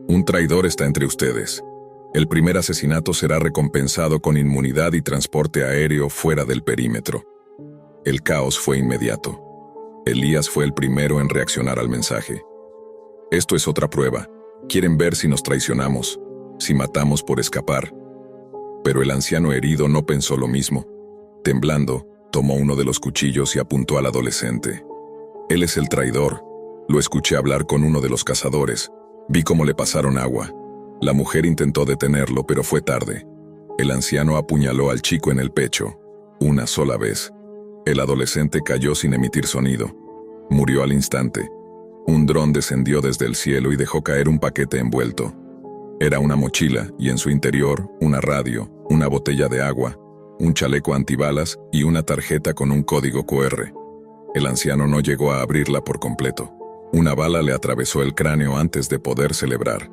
Un traidor está entre ustedes. El primer asesinato será recompensado con inmunidad y transporte aéreo fuera del perímetro. El caos fue inmediato. Elías fue el primero en reaccionar al mensaje. Esto es otra prueba. Quieren ver si nos traicionamos, si matamos por escapar. Pero el anciano herido no pensó lo mismo. Temblando, tomó uno de los cuchillos y apuntó al adolescente. Él es el traidor. Lo escuché hablar con uno de los cazadores. Vi cómo le pasaron agua. La mujer intentó detenerlo, pero fue tarde. El anciano apuñaló al chico en el pecho, una sola vez. El adolescente cayó sin emitir sonido. Murió al instante. Un dron descendió desde el cielo y dejó caer un paquete envuelto. Era una mochila y en su interior una radio, una botella de agua, un chaleco antibalas y una tarjeta con un código QR. El anciano no llegó a abrirla por completo. Una bala le atravesó el cráneo antes de poder celebrar.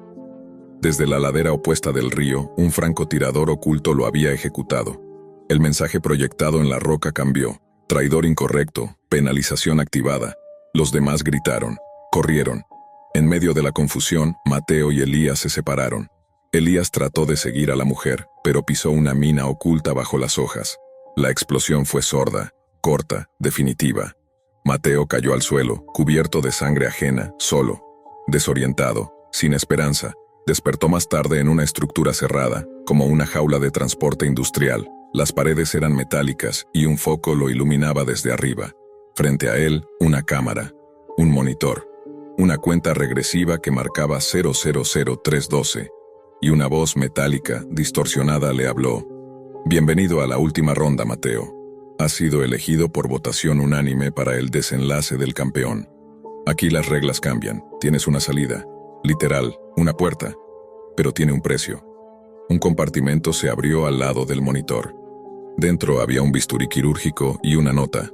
Desde la ladera opuesta del río, un francotirador oculto lo había ejecutado. El mensaje proyectado en la roca cambió. Traidor incorrecto, penalización activada. Los demás gritaron, corrieron. En medio de la confusión, Mateo y Elías se separaron. Elías trató de seguir a la mujer, pero pisó una mina oculta bajo las hojas. La explosión fue sorda, corta, definitiva. Mateo cayó al suelo, cubierto de sangre ajena, solo, desorientado, sin esperanza. Despertó más tarde en una estructura cerrada, como una jaula de transporte industrial. Las paredes eran metálicas y un foco lo iluminaba desde arriba. Frente a él, una cámara, un monitor, una cuenta regresiva que marcaba 000312, y una voz metálica, distorsionada, le habló. Bienvenido a la última ronda, Mateo. Has sido elegido por votación unánime para el desenlace del campeón. Aquí las reglas cambian. Tienes una salida, literal, una puerta, pero tiene un precio. Un compartimento se abrió al lado del monitor. Dentro había un bisturí quirúrgico y una nota.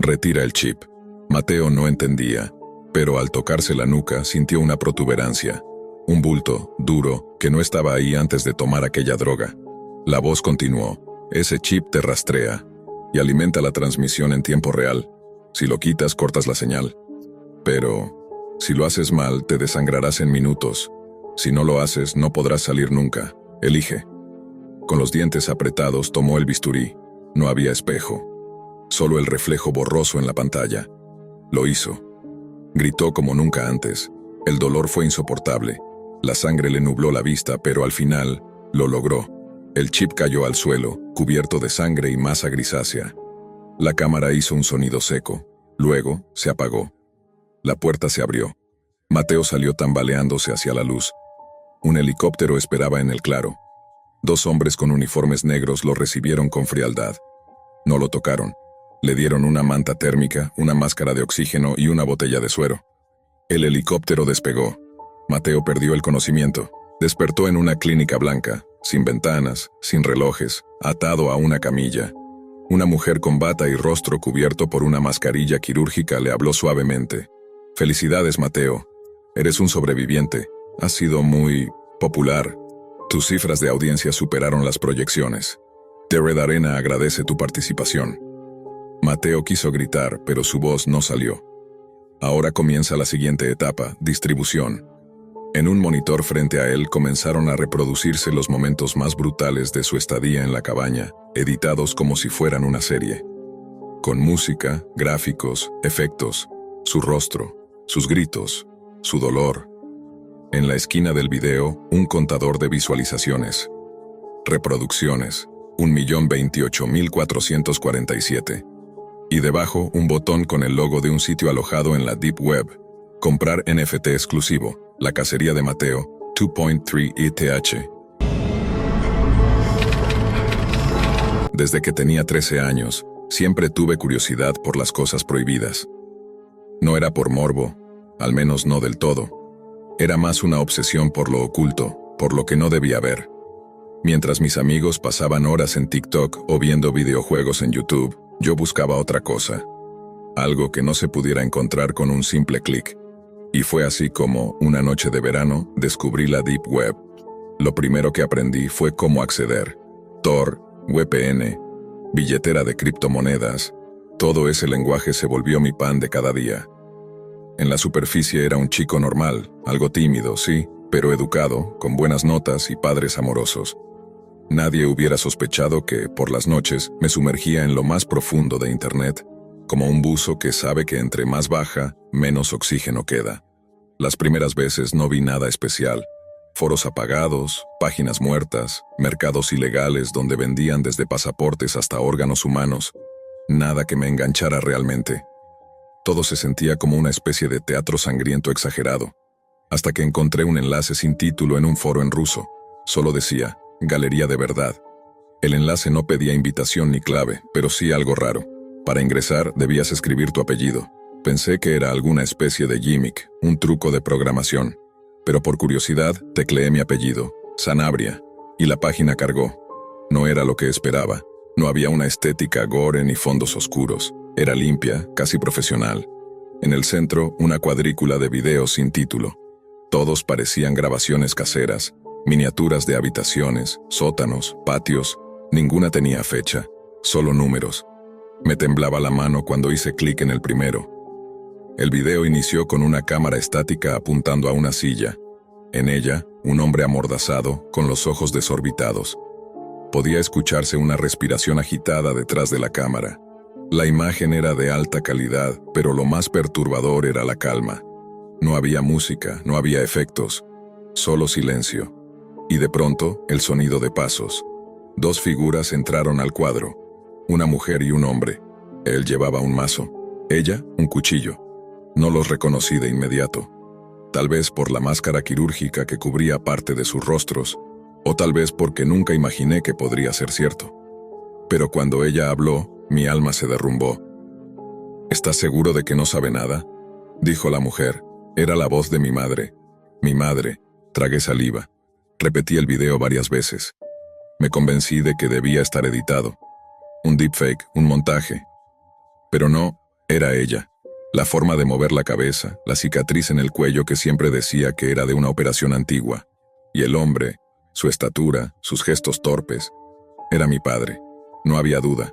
Retira el chip. Mateo no entendía, pero al tocarse la nuca sintió una protuberancia. Un bulto, duro, que no estaba ahí antes de tomar aquella droga. La voz continuó. Ese chip te rastrea y alimenta la transmisión en tiempo real. Si lo quitas, cortas la señal. Pero, si lo haces mal, te desangrarás en minutos. Si no lo haces, no podrás salir nunca. Elige. Con los dientes apretados, tomó el bisturí. No había espejo. Solo el reflejo borroso en la pantalla. Lo hizo. Gritó como nunca antes. El dolor fue insoportable. La sangre le nubló la vista, pero al final, lo logró. El chip cayó al suelo, cubierto de sangre y masa grisácea. La cámara hizo un sonido seco. Luego, se apagó. La puerta se abrió. Mateo salió tambaleándose hacia la luz. Un helicóptero esperaba en el claro. 2 hombres con uniformes negros lo recibieron con frialdad. No lo tocaron. Le dieron una manta térmica, una máscara de oxígeno y una botella de suero. El helicóptero despegó. Mateo perdió el conocimiento. Despertó en una clínica blanca, sin ventanas, sin relojes, atado a una camilla. Una mujer con bata y rostro cubierto por una mascarilla quirúrgica le habló suavemente. Felicidades, Mateo. Eres un sobreviviente. Has sido muy popular. Tus cifras de audiencia superaron las proyecciones. The Red Arena agradece tu participación. Mateo quiso gritar, pero su voz no salió. Ahora comienza la siguiente etapa, distribución. En un monitor frente a él comenzaron a reproducirse los momentos más brutales de su estadía en la cabaña, editados como si fueran una serie. Con música, gráficos, efectos, su rostro, sus gritos, su dolor. En la esquina del video, un contador de visualizaciones. Reproducciones, 1.028.447. Y debajo, un botón con el logo de un sitio alojado en la Deep Web. Comprar NFT exclusivo, la cacería de Mateo, 2.3 ETH. Desde que tenía 13 años, siempre tuve curiosidad por las cosas prohibidas. No era por morbo, al menos no del todo. Era más una obsesión por lo oculto, por lo que no debía ver. Mientras mis amigos pasaban horas en TikTok o viendo videojuegos en YouTube, yo buscaba otra cosa. Algo que no se pudiera encontrar con un simple clic. Y fue así como, una noche de verano, descubrí la Deep Web. Lo primero que aprendí fue cómo acceder. Tor, VPN, billetera de criptomonedas, todo ese lenguaje se volvió mi pan de cada día. En la superficie era un chico normal, algo tímido, sí, pero educado, con buenas notas y padres amorosos. Nadie hubiera sospechado que, por las noches, me sumergía en lo más profundo de Internet, como un buzo que sabe que entre más baja, menos oxígeno queda. Las primeras veces no vi nada especial. Foros apagados, páginas muertas, mercados ilegales donde vendían desde pasaportes hasta órganos humanos. Nada que me enganchara realmente. Todo se sentía como una especie de teatro sangriento exagerado. Hasta que encontré un enlace sin título en un foro en ruso. Solo decía, Galería de Verdad. El enlace no pedía invitación ni clave, pero sí algo raro. Para ingresar, debías escribir tu apellido. Pensé que era alguna especie de gimmick, un truco de programación. Pero por curiosidad, tecleé mi apellido, Sanabria, y la página cargó. No era lo que esperaba. No había una estética gore ni fondos oscuros. Era limpia, casi profesional. En el centro, una cuadrícula de videos sin título. Todos parecían grabaciones caseras, miniaturas de habitaciones, sótanos, patios. Ninguna tenía fecha, solo números. Me temblaba la mano cuando hice clic en el primero. El video inició con una cámara estática apuntando a una silla. En ella, un hombre amordazado, con los ojos desorbitados. Podía escucharse una respiración agitada detrás de la cámara. La imagen era de alta calidad, pero lo más perturbador era la calma. No había música, no había efectos, solo silencio. Y de pronto, el sonido de pasos. Dos figuras entraron al cuadro, una mujer y un hombre. Él llevaba un mazo, ella un cuchillo. No los reconocí de inmediato. Tal vez por la máscara quirúrgica que cubría parte de sus rostros, o tal vez porque nunca imaginé que podría ser cierto. Pero cuando ella habló, mi alma se derrumbó. ¿Estás seguro de que no sabe nada?, dijo la mujer. Era la voz de mi madre. Mi madre. Tragué saliva. Repetí el video varias veces. Me convencí de que debía estar editado. Un deepfake, un montaje. Pero no, era ella. La forma de mover la cabeza, la cicatriz en el cuello que siempre decía que era de una operación antigua. Y el hombre, su estatura, sus gestos torpes. Era mi padre. No había duda.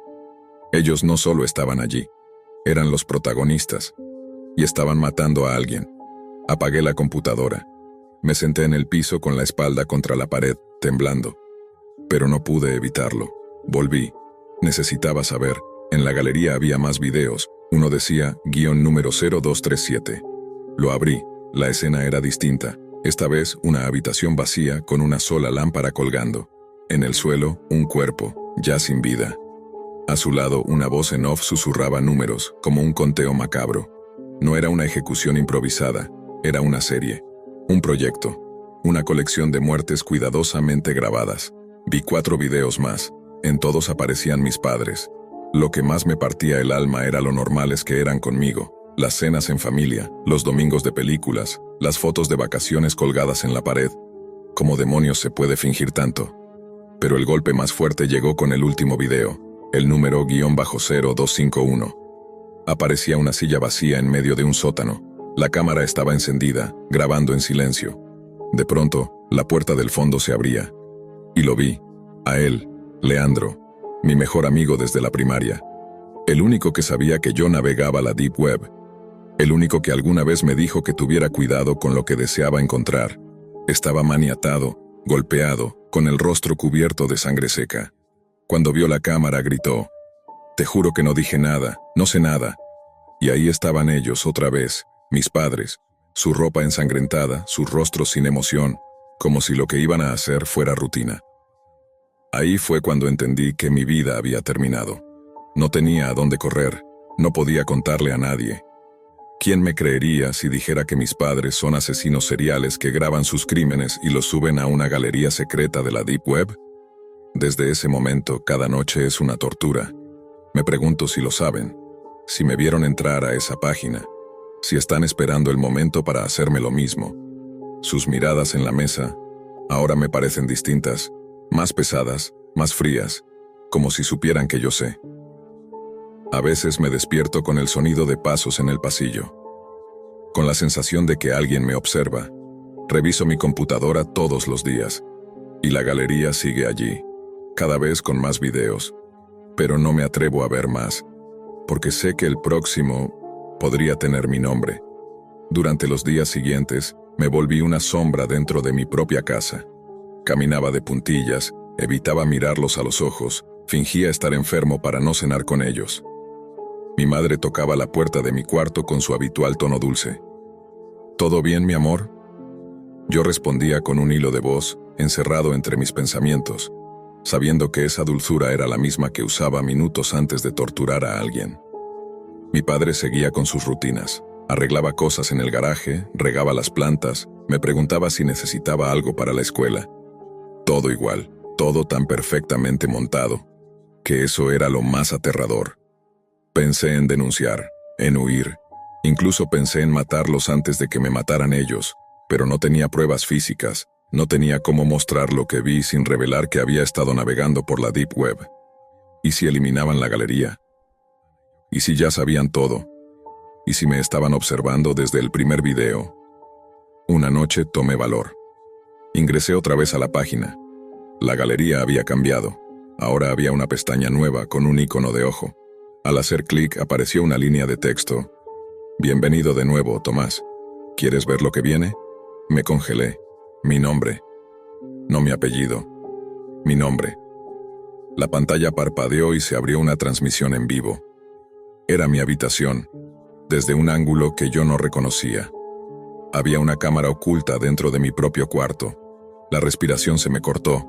Ellos no solo estaban allí. Eran los protagonistas. Y estaban matando a alguien. Apagué la computadora. Me senté en el piso con la espalda contra la pared, temblando. Pero no pude evitarlo. Volví. Necesitaba saber. En la galería había más videos. Uno decía, número 0237. Lo abrí. La escena era distinta. Esta vez, una habitación vacía con una sola lámpara colgando. En el suelo, un cuerpo, ya sin vida. A su lado, una voz en off susurraba números, como un conteo macabro. No era una ejecución improvisada, era una serie. Un proyecto. Una colección de muertes cuidadosamente grabadas. Vi 4 videos más. En todos aparecían mis padres. Lo que más me partía el alma era lo normales que eran conmigo. Las cenas en familia, los domingos de películas, las fotos de vacaciones colgadas en la pared. ¿Cómo demonios se puede fingir tanto? Pero el golpe más fuerte llegó con el último video, el número -0251. Aparecía una silla vacía en medio de un sótano. La cámara estaba encendida, grabando en silencio. De pronto, la puerta del fondo se abría. Y lo vi, a él, Leandro, mi mejor amigo desde la primaria. El único que sabía que yo navegaba la Deep Web. El único que alguna vez me dijo que tuviera cuidado con lo que deseaba encontrar. Estaba maniatado, golpeado, con el rostro cubierto de sangre seca. Cuando vio la cámara gritó: «Te juro que no dije nada, no sé nada». Y ahí estaban ellos otra vez, mis padres, su ropa ensangrentada, sus rostros sin emoción, como si lo que iban a hacer fuera rutina. Ahí fue cuando entendí que mi vida había terminado. No tenía a dónde correr, no podía contarle a nadie. ¿Quién me creería si dijera que mis padres son asesinos seriales que graban sus crímenes y los suben a una galería secreta de la Deep Web? Desde ese momento, cada noche es una tortura. Me pregunto si lo saben, si me vieron entrar a esa página, si están esperando el momento para hacerme lo mismo. Sus miradas en la mesa ahora me parecen distintas, más pesadas, más frías, como si supieran que yo sé. A veces me despierto con el sonido de pasos en el pasillo, con la sensación de que alguien me observa. Reviso mi computadora todos los días, y la galería sigue allí, cada vez con más videos, pero no me atrevo a ver más, porque sé que el próximo podría tener mi nombre. Durante los días siguientes, me volví una sombra dentro de mi propia casa. Caminaba de puntillas, evitaba mirarlos a los ojos, fingía estar enfermo para no cenar con ellos. Mi madre tocaba la puerta de mi cuarto con su habitual tono dulce. «¿Todo bien, mi amor?». Yo respondía con un hilo de voz, encerrado entre mis pensamientos, sabiendo que esa dulzura era la misma que usaba minutos antes de torturar a alguien. Mi padre seguía con sus rutinas. Arreglaba cosas en el garaje, regaba las plantas, me preguntaba si necesitaba algo para la escuela. Todo igual, todo tan perfectamente montado, que eso era lo más aterrador. Pensé en denunciar, en huir, incluso pensé en matarlos antes de que me mataran ellos, pero no tenía pruebas físicas, no tenía cómo mostrar lo que vi sin revelar que había estado navegando por la Deep Web. ¿Y si eliminaban la galería? ¿Y si ya sabían todo? ¿Y si me estaban observando desde el primer video? Una noche tomé valor. Ingresé otra vez a la página. La galería había cambiado. Ahora había una pestaña nueva con un icono de ojo. Al hacer clic apareció una línea de texto. «Bienvenido de nuevo, Tomás. ¿Quieres ver lo que viene?». Me congelé. Mi nombre. No mi apellido. Mi nombre. La pantalla parpadeó y se abrió una transmisión en vivo. Era mi habitación, desde un ángulo que yo no reconocía. Había una cámara oculta dentro de mi propio cuarto. La respiración se me cortó.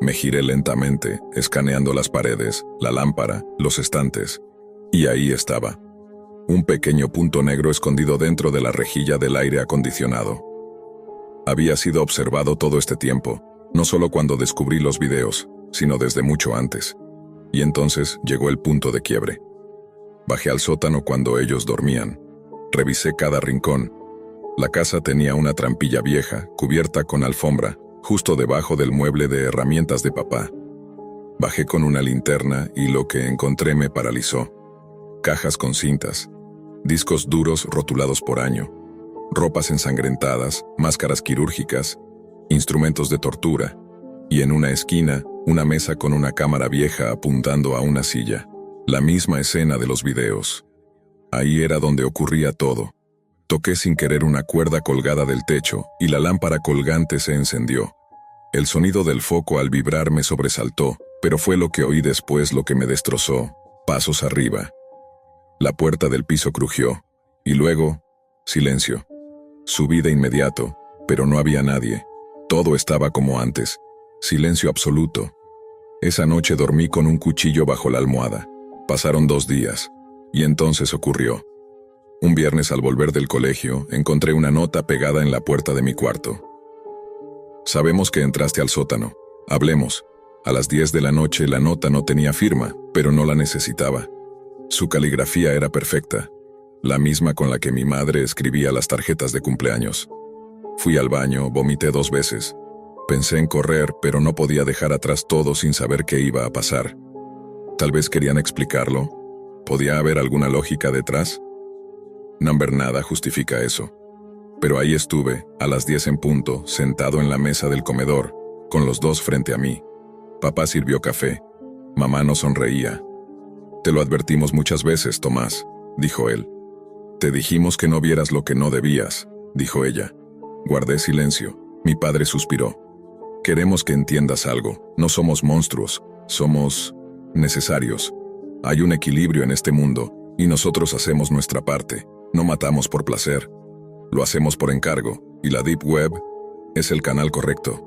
Me giré lentamente, escaneando las paredes, la lámpara, los estantes. Y ahí estaba. Un pequeño punto negro escondido dentro de la rejilla del aire acondicionado. Había sido observado todo este tiempo, no solo cuando descubrí los videos, sino desde mucho antes. Y entonces llegó el punto de quiebre. Bajé al sótano cuando ellos dormían. Revisé cada rincón. La casa tenía una trampilla vieja, cubierta con alfombra, justo debajo del mueble de herramientas de papá. Bajé con una linterna y lo que encontré me paralizó. Cajas con cintas, discos duros rotulados por año, ropas ensangrentadas, máscaras quirúrgicas, instrumentos de tortura, y en una esquina, una mesa con una cámara vieja apuntando a una silla. La misma escena de los videos. Ahí era donde ocurría todo. Toqué sin querer una cuerda colgada del techo y la lámpara colgante se encendió. El sonido del foco al vibrar me sobresaltó, pero fue lo que oí después lo que me destrozó. Pasos arriba. La puerta del piso crujió, y luego, silencio. Subí de inmediato, pero no había nadie. Todo estaba como antes. Silencio absoluto. Esa noche dormí con un cuchillo bajo la almohada. Pasaron 2 días, y entonces ocurrió. Un viernes al volver del colegio, encontré una nota pegada en la puerta de mi cuarto. «Sabemos que entraste al sótano. Hablemos». A las 10 de la noche la nota no tenía firma, pero no la necesitaba. Su caligrafía era perfecta, la misma con la que mi madre escribía las tarjetas de cumpleaños. Fui al baño, vomité 2 veces. Pensé en correr, pero no podía dejar atrás todo sin saber qué iba a pasar. Tal vez querían explicarlo. ¿Podía haber alguna lógica detrás? Nada justifica eso. Pero ahí estuve, a las 10 en punto, sentado en la mesa del comedor, con los dos frente a mí. Papá sirvió café. Mamá no sonreía. «Te lo advertimos muchas veces, Tomás», dijo él. «Te dijimos que no vieras lo que no debías», dijo ella. Guardé silencio. Mi padre suspiró. «Queremos que entiendas algo. No somos monstruos. Somos necesarios. Hay un equilibrio en este mundo, y nosotros hacemos nuestra parte. No matamos por placer. Lo hacemos por encargo, y la Deep Web es el canal correcto».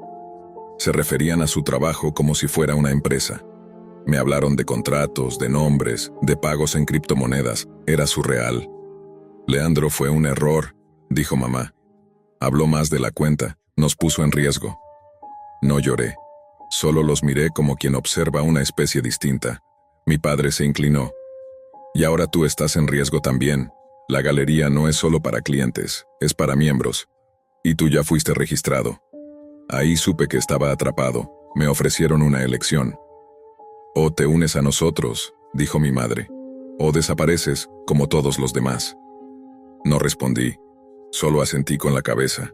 Se referían a su trabajo como si fuera una empresa. Me hablaron de contratos, de nombres, de pagos en criptomonedas. Era surreal. «Leandro, fue un error», dijo mamá. «Habló más de la cuenta, nos puso en riesgo». No lloré. Solo los miré como quien observa una especie distinta. Mi padre se inclinó. «Y ahora tú estás en riesgo también. La galería no es solo para clientes, es para miembros. Y tú ya fuiste registrado». Ahí supe que estaba atrapado. Me ofrecieron una elección. «O te unes a nosotros», dijo mi madre, «o desapareces, como todos los demás». No respondí. Solo asentí con la cabeza.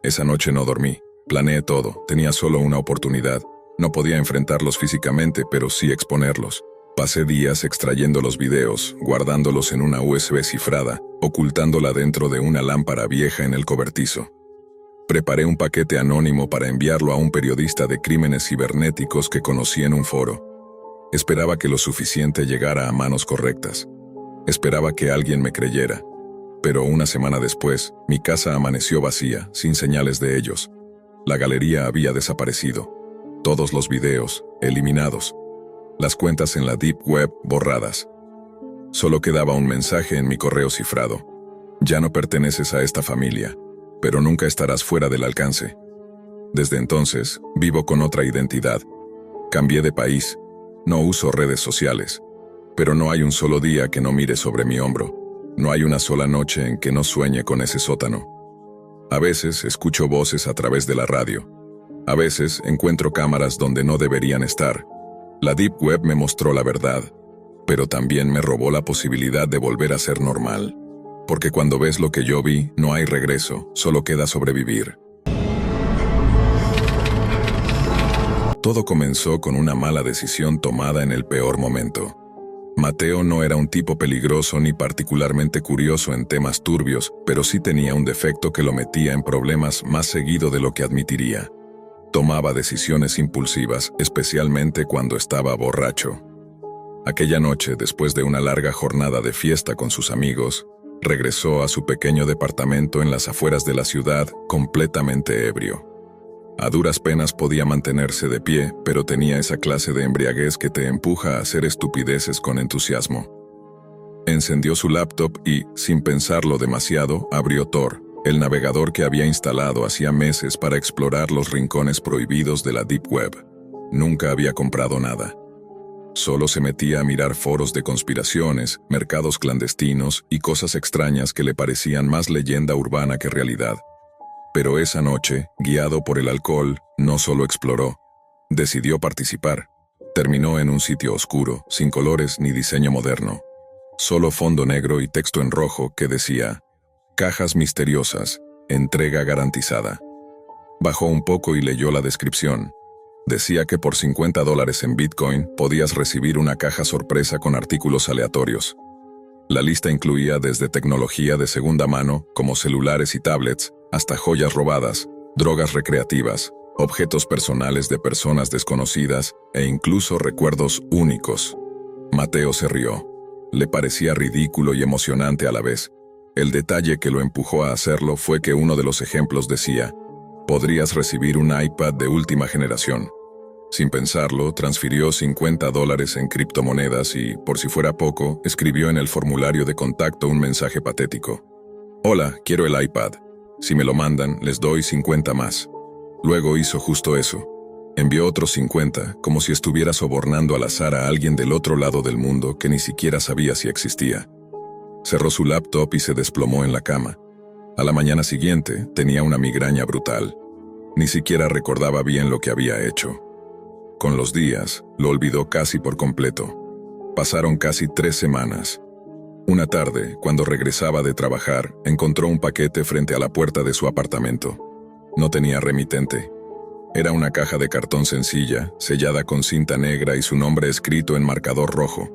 Esa noche no dormí. Planeé todo. Tenía solo una oportunidad. No podía enfrentarlos físicamente, pero sí exponerlos. Pasé días extrayendo los videos, guardándolos en una USB cifrada, ocultándola dentro de una lámpara vieja en el cobertizo. Preparé un paquete anónimo para enviarlo a un periodista de crímenes cibernéticos que conocí en un foro. Esperaba que lo suficiente llegara a manos correctas. Esperaba que alguien me creyera. Pero una semana después, mi casa amaneció vacía, sin señales de ellos. La galería había desaparecido. Todos los videos, eliminados. Las cuentas en la Deep Web, borradas. Solo quedaba un mensaje en mi correo cifrado. «Ya no perteneces a esta familia, pero nunca estarás fuera del alcance». Desde entonces, vivo con otra identidad. Cambié de país. No uso redes sociales. Pero no hay un solo día que no mire sobre mi hombro. No hay una sola noche en que no sueñe con ese sótano. A veces escucho voces a través de la radio. A veces encuentro cámaras donde no deberían estar. La Deep Web me mostró la verdad, pero también me robó la posibilidad de volver a ser normal. Porque cuando ves lo que yo vi, no hay regreso, solo queda sobrevivir. Todo comenzó con una mala decisión tomada en el peor momento. Mateo no era un tipo peligroso ni particularmente curioso en temas turbios, pero sí tenía un defecto que lo metía en problemas más seguido de lo que admitiría. Tomaba decisiones impulsivas, especialmente cuando estaba borracho. Aquella noche, después de una larga jornada de fiesta con sus amigos, regresó a su pequeño departamento en las afueras de la ciudad, completamente ebrio. A duras penas podía mantenerse de pie, pero tenía esa clase de embriaguez que te empuja a hacer estupideces con entusiasmo. Encendió su laptop y, sin pensarlo demasiado, abrió Tor, el navegador que había instalado hacía meses para explorar los rincones prohibidos de la Deep Web. Nunca había comprado nada. Solo se metía a mirar foros de conspiraciones, mercados clandestinos y cosas extrañas que le parecían más leyenda urbana que realidad. Pero esa noche, guiado por el alcohol, no solo exploró, decidió participar. Terminó en un sitio oscuro, sin colores ni diseño moderno. Solo fondo negro y texto en rojo que decía: «Cajas misteriosas, entrega garantizada». Bajó un poco y leyó la descripción. Decía que por $50 en Bitcoin podías recibir una caja sorpresa con artículos aleatorios. La lista incluía desde tecnología de segunda mano, como celulares y tablets, hasta joyas robadas, drogas recreativas, objetos personales de personas desconocidas e incluso recuerdos únicos. Mateo se rió. Le parecía ridículo y emocionante a la vez. El detalle que lo empujó a hacerlo fue que uno de los ejemplos decía: «Podrías recibir un iPad de última generación». Sin pensarlo, transfirió $50 en criptomonedas y, por si fuera poco, escribió en el formulario de contacto un mensaje patético: «Hola, quiero el iPad. Si me lo mandan, les doy 50 más». Luego hizo justo eso. Envió otros 50, como si estuviera sobornando al azar a alguien del otro lado del mundo que ni siquiera sabía si existía. Cerró su laptop y se desplomó en la cama. A la mañana siguiente, tenía una migraña brutal. Ni siquiera recordaba bien lo que había hecho. Con los días, lo olvidó casi por completo. Pasaron casi 3 semanas. Una tarde, cuando regresaba de trabajar, encontró un paquete frente a la puerta de su apartamento. No tenía remitente. Era una caja de cartón sencilla, sellada con cinta negra y su nombre escrito en marcador rojo.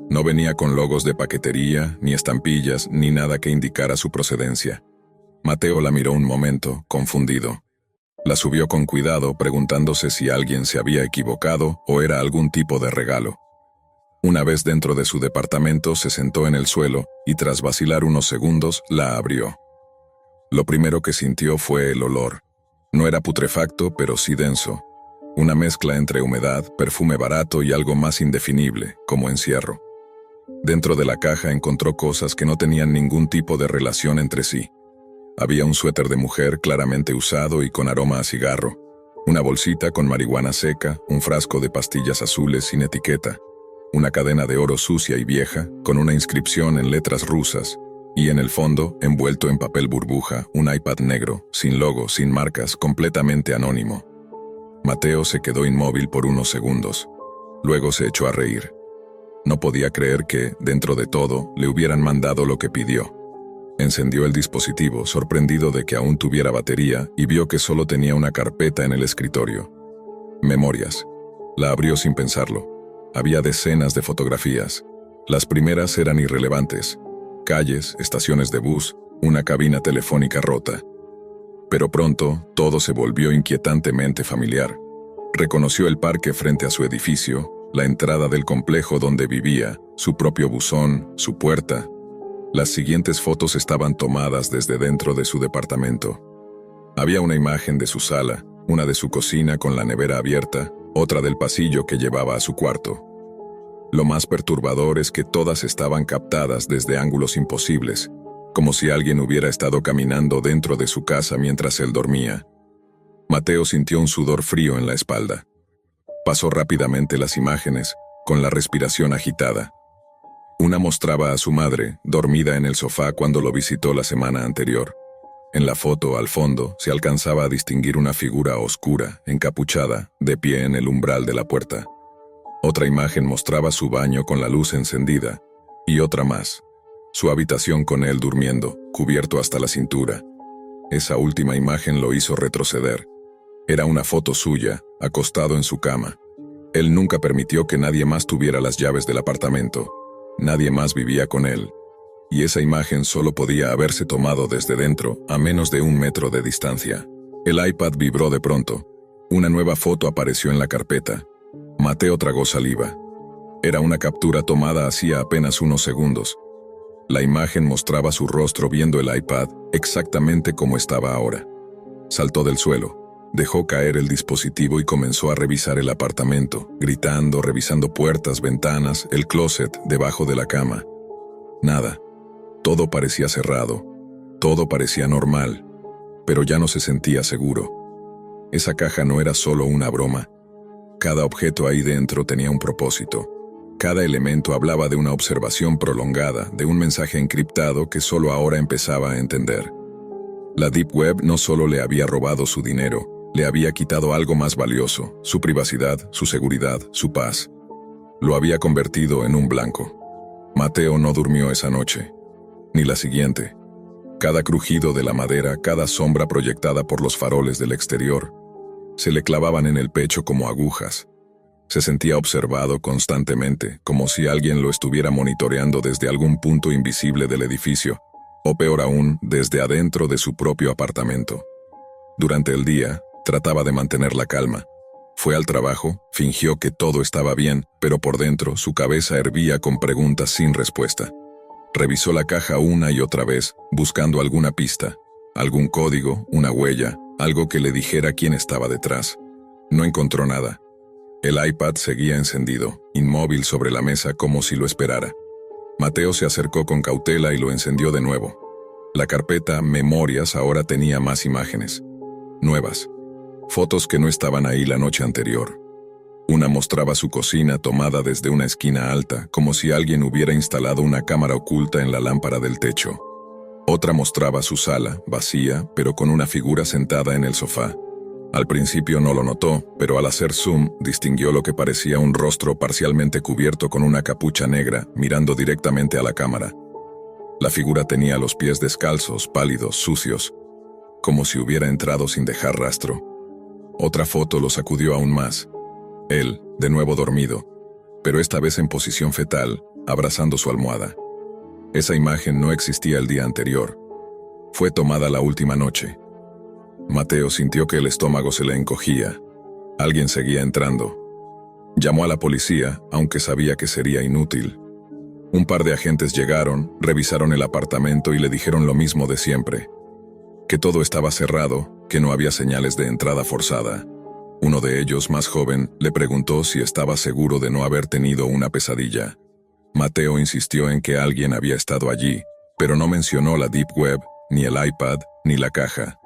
No venía con logos de paquetería, ni estampillas, ni nada que indicara su procedencia. Mateo la miró un momento, confundido. La subió con cuidado, preguntándose si alguien se había equivocado o era algún tipo de regalo. Una vez dentro de su departamento, se sentó en el suelo y tras vacilar unos segundos, la abrió. Lo primero que sintió fue el olor. No era putrefacto, pero sí denso. Una mezcla entre humedad, perfume barato y algo más indefinible, como encierro. Dentro de la caja encontró cosas que no tenían ningún tipo de relación entre sí. Había un suéter de mujer claramente usado y con aroma a cigarro, una bolsita con marihuana seca, un frasco de pastillas azules sin etiqueta, una cadena de oro sucia y vieja, con una inscripción en letras rusas, y en el fondo, envuelto en papel burbuja, un iPad negro, sin logo, sin marcas, completamente anónimo. Mateo se quedó inmóvil por unos segundos. Luego se echó a reír. No podía creer que, dentro de todo, le hubieran mandado lo que pidió. Encendió el dispositivo, sorprendido de que aún tuviera batería, y vio que solo tenía una carpeta en el escritorio. Memorias. La abrió sin pensarlo. Había decenas de fotografías. Las primeras eran irrelevantes. Calles, estaciones de bus, una cabina telefónica rota. Pero pronto, todo se volvió inquietantemente familiar. Reconoció el parque frente a su edificio, la entrada del complejo donde vivía, su propio buzón, su puerta. Las siguientes fotos estaban tomadas desde dentro de su departamento. Había una imagen de su sala, una de su cocina con la nevera abierta, otra del pasillo que llevaba a su cuarto. Lo más perturbador es que todas estaban captadas desde ángulos imposibles, como si alguien hubiera estado caminando dentro de su casa mientras él dormía. Mateo sintió un sudor frío en la espalda. Pasó rápidamente las imágenes, con la respiración agitada. Una mostraba a su madre, dormida en el sofá cuando lo visitó la semana anterior. En la foto, al fondo, se alcanzaba a distinguir una figura oscura, encapuchada, de pie en el umbral de la puerta. Otra imagen mostraba su baño con la luz encendida, y otra más. Su habitación con él durmiendo, cubierto hasta la cintura. Esa última imagen lo hizo retroceder. Era una foto suya, acostado en su cama. Él nunca permitió que nadie más tuviera las llaves del apartamento. Nadie más vivía con él. Y esa imagen solo podía haberse tomado desde dentro, a menos de 1 metro de distancia. El iPad vibró de pronto. Una nueva foto apareció en la carpeta. Mateo tragó saliva. Era una captura tomada hacía apenas unos segundos. La imagen mostraba su rostro viendo el iPad, exactamente como estaba ahora. Saltó del suelo. Dejó caer el dispositivo y comenzó a revisar el apartamento, gritando, revisando puertas, ventanas, el closet, debajo de la cama. Nada. Todo parecía cerrado. Todo parecía normal. Pero ya no se sentía seguro. Esa caja no era solo una broma. Cada objeto ahí dentro tenía un propósito. Cada elemento hablaba de una observación prolongada, de un mensaje encriptado que solo ahora empezaba a entender. La Deep Web no solo le había robado su dinero, le había quitado algo más valioso, su privacidad, su seguridad, su paz. Lo había convertido en un blanco. Mateo no durmió esa noche, ni la siguiente. Cada crujido de la madera, cada sombra proyectada por los faroles del exterior, se le clavaban en el pecho como agujas. Se sentía observado constantemente, como si alguien lo estuviera monitoreando desde algún punto invisible del edificio, o peor aún, desde adentro de su propio apartamento. Durante el día, trataba de mantener la calma. Fue al trabajo, fingió que todo estaba bien, pero por dentro su cabeza hervía con preguntas sin respuesta. Revisó la caja una y otra vez, buscando alguna pista, algún código, una huella, algo que le dijera quién estaba detrás. No encontró nada. El iPad seguía encendido, inmóvil sobre la mesa como si lo esperara. Mateo se acercó con cautela y lo encendió de nuevo. La carpeta Memorias ahora tenía más imágenes. Nuevas. Fotos que no estaban ahí la noche anterior. Una mostraba su cocina tomada desde una esquina alta, como si alguien hubiera instalado una cámara oculta en la lámpara del techo. Otra mostraba su sala, vacía, pero con una figura sentada en el sofá. Al principio no lo notó, pero al hacer zoom, distinguió lo que parecía un rostro parcialmente cubierto con una capucha negra, mirando directamente a la cámara. La figura tenía los pies descalzos, pálidos, sucios, como si hubiera entrado sin dejar rastro. Otra foto lo sacudió aún más. Él, de nuevo dormido, pero esta vez en posición fetal, abrazando su almohada. Esa imagen no existía el día anterior. Fue tomada la última noche. Mateo sintió que el estómago se le encogía. Alguien seguía entrando. Llamó a la policía, aunque sabía que sería inútil. Un par de agentes llegaron, revisaron el apartamento y le dijeron lo mismo de siempre. Que todo estaba cerrado, que no había señales de entrada forzada. Uno de ellos, más joven, le preguntó si estaba seguro de no haber tenido una pesadilla. Mateo insistió en que alguien había estado allí, pero no mencionó la Deep Web, ni el iPad, ni la caja.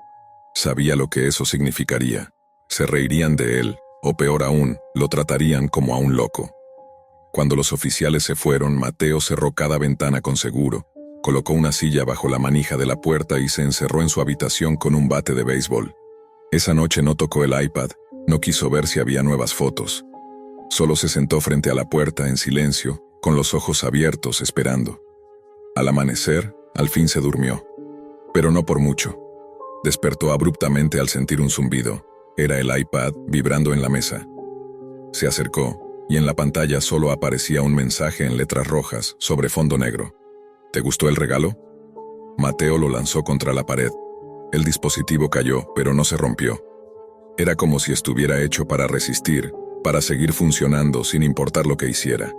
Sabía lo que eso significaría. Se reirían de él, o peor aún, lo tratarían como a un loco. Cuando los oficiales se fueron, Mateo cerró cada ventana con seguro, colocó una silla bajo la manija de la puerta y se encerró en su habitación con un bate de béisbol. Esa noche no tocó el iPad, no quiso ver si había nuevas fotos. Solo se sentó frente a la puerta en silencio, con los ojos abiertos, esperando. Al amanecer, al fin se durmió. Pero no por mucho. Despertó abruptamente al sentir un zumbido. Era el iPad vibrando en la mesa. Se acercó, y en la pantalla solo aparecía un mensaje en letras rojas sobre fondo negro. ¿Te gustó el regalo? Mateo lo lanzó contra la pared. El dispositivo cayó, pero no se rompió. Era como si estuviera hecho para resistir, para seguir funcionando sin importar lo que hiciera.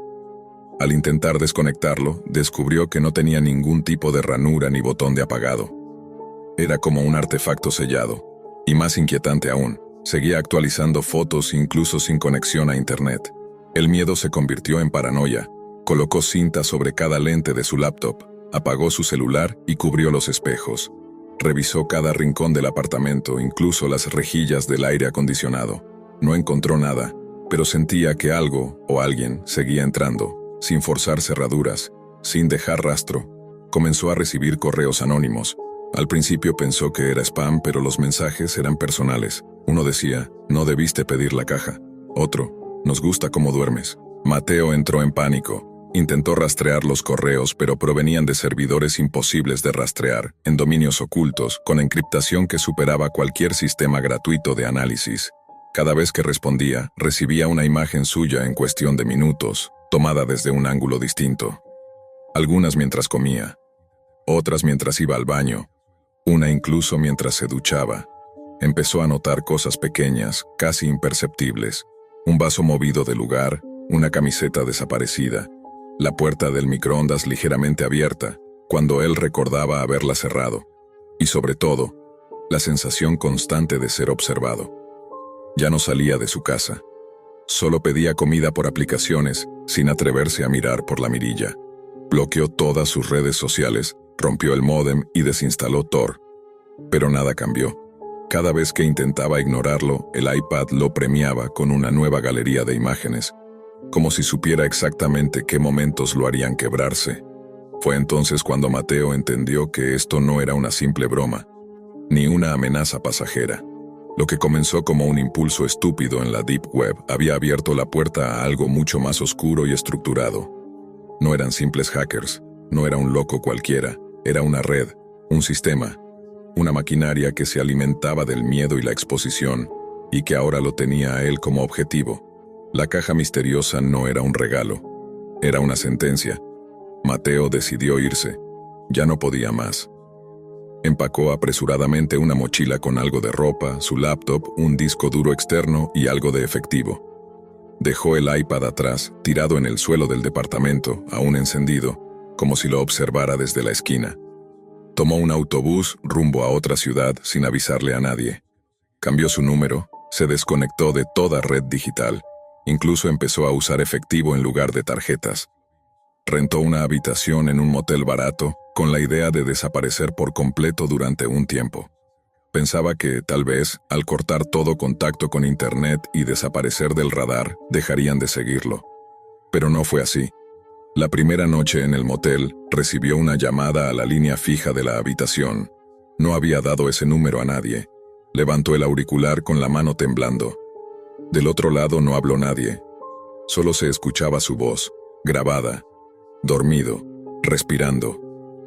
Al intentar desconectarlo, descubrió que no tenía ningún tipo de ranura ni botón de apagado. Era como un artefacto sellado. Y más inquietante aún, seguía actualizando fotos incluso sin conexión a internet. El miedo se convirtió en paranoia. Colocó cinta sobre cada lente de su laptop, apagó su celular y cubrió los espejos. Revisó cada rincón del apartamento, incluso las rejillas del aire acondicionado. No encontró nada, pero sentía que algo o alguien seguía entrando, sin forzar cerraduras, sin dejar rastro. Comenzó a recibir correos anónimos. Al principio pensó que era spam, pero los mensajes eran personales. Uno decía, no debiste pedir la caja. Otro, nos gusta cómo duermes. Mateo entró en pánico. Intentó rastrear los correos, pero provenían de servidores imposibles de rastrear, en dominios ocultos, con encriptación que superaba cualquier sistema gratuito de análisis. Cada vez que respondía, recibía una imagen suya en cuestión de minutos, tomada desde un ángulo distinto. Algunas mientras comía, otras mientras iba al baño, una incluso mientras se duchaba. Empezó a notar cosas pequeñas, casi imperceptibles. Un vaso movido de lugar, una camiseta desaparecida, la puerta del microondas ligeramente abierta, cuando él recordaba haberla cerrado. Y sobre todo, la sensación constante de ser observado. Ya no salía de su casa. Solo pedía comida por aplicaciones, sin atreverse a mirar por la mirilla. Bloqueó todas sus redes sociales, rompió el módem y desinstaló Tor. Pero nada cambió. Cada vez que intentaba ignorarlo, el iPad lo premiaba con una nueva galería de imágenes, como si supiera exactamente qué momentos lo harían quebrarse. Fue entonces cuando Mateo entendió que esto no era una simple broma, ni una amenaza pasajera. Lo que comenzó como un impulso estúpido en la Deep Web había abierto la puerta a algo mucho más oscuro y estructurado. No eran simples hackers, no era un loco cualquiera, era una red, un sistema, una maquinaria que se alimentaba del miedo y la exposición, y que ahora lo tenía a él como objetivo. La caja misteriosa no era un regalo, era una sentencia. Mateo decidió irse. Ya no podía más. Empacó apresuradamente una mochila con algo de ropa, su laptop, un disco duro externo y algo de efectivo. Dejó el iPad atrás, tirado en el suelo del departamento, aún encendido, como si lo observara desde la esquina. Tomó un autobús rumbo a otra ciudad sin avisarle a nadie. Cambió su número, se desconectó de toda red digital. Incluso empezó a usar efectivo en lugar de tarjetas. Rentó una habitación en un motel barato, con la idea de desaparecer por completo durante un tiempo. Pensaba que, tal vez, al cortar todo contacto con Internet y desaparecer del radar, dejarían de seguirlo. Pero no fue así. La primera noche en el motel, recibió una llamada a la línea fija de la habitación. No había dado ese número a nadie. Levantó el auricular con la mano temblando. Del otro lado no habló nadie. Solo se escuchaba su voz, grabada, dormido, respirando.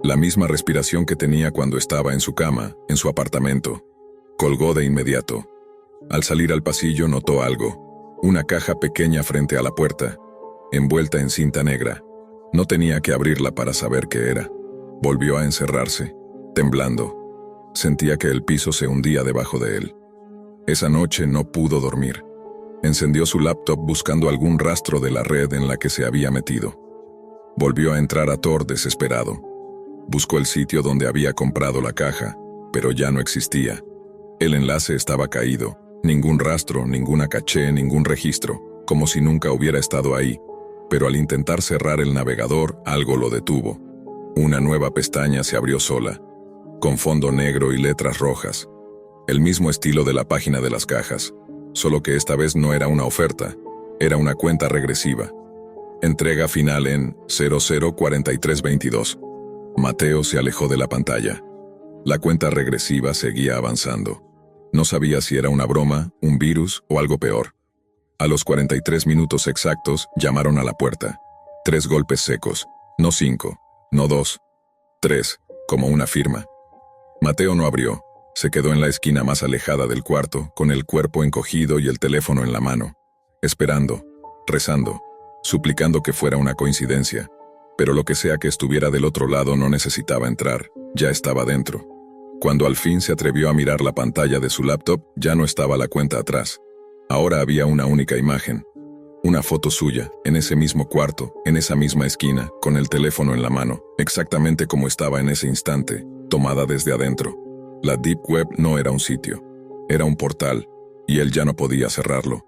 La misma respiración que tenía cuando estaba en su cama, en su apartamento. Colgó de inmediato. Al salir al pasillo notó algo, una caja pequeña frente a la puerta, envuelta en cinta negra. No tenía que abrirla para saber qué era. Volvió a encerrarse, temblando. Sentía que el piso se hundía debajo de él. Esa noche no pudo dormir. Encendió su laptop buscando algún rastro de la red en la que se había metido. Volvió a entrar a Tor desesperado. Buscó el sitio donde había comprado la caja, pero ya no existía. El enlace estaba caído. Ningún rastro, ninguna caché, ningún registro, como si nunca hubiera estado ahí. Pero al intentar cerrar el navegador, algo lo detuvo. Una nueva pestaña se abrió sola, con fondo negro y letras rojas. El mismo estilo de la página de las cajas, solo que esta vez no era una oferta, era una cuenta regresiva. Entrega final en 004322. Mateo se alejó de la pantalla. La cuenta regresiva seguía avanzando. No sabía si era una broma, un virus o algo peor. A los 43 minutos exactos llamaron a la puerta. 3 golpes secos, no 5, no 2, 3, como una firma. Mateo no abrió. Se quedó en la esquina más alejada del cuarto, con el cuerpo encogido y el teléfono en la mano, esperando, rezando, suplicando que fuera una coincidencia. Pero lo que sea que estuviera del otro lado no necesitaba entrar, ya estaba dentro. Cuando al fin se atrevió a mirar la pantalla de su laptop, ya no estaba la cuenta atrás. Ahora había una única imagen. Una foto suya, en ese mismo cuarto, en esa misma esquina, con el teléfono en la mano, exactamente como estaba en ese instante, tomada desde adentro. La Deep Web no era un sitio, era un portal, y él ya no podía cerrarlo.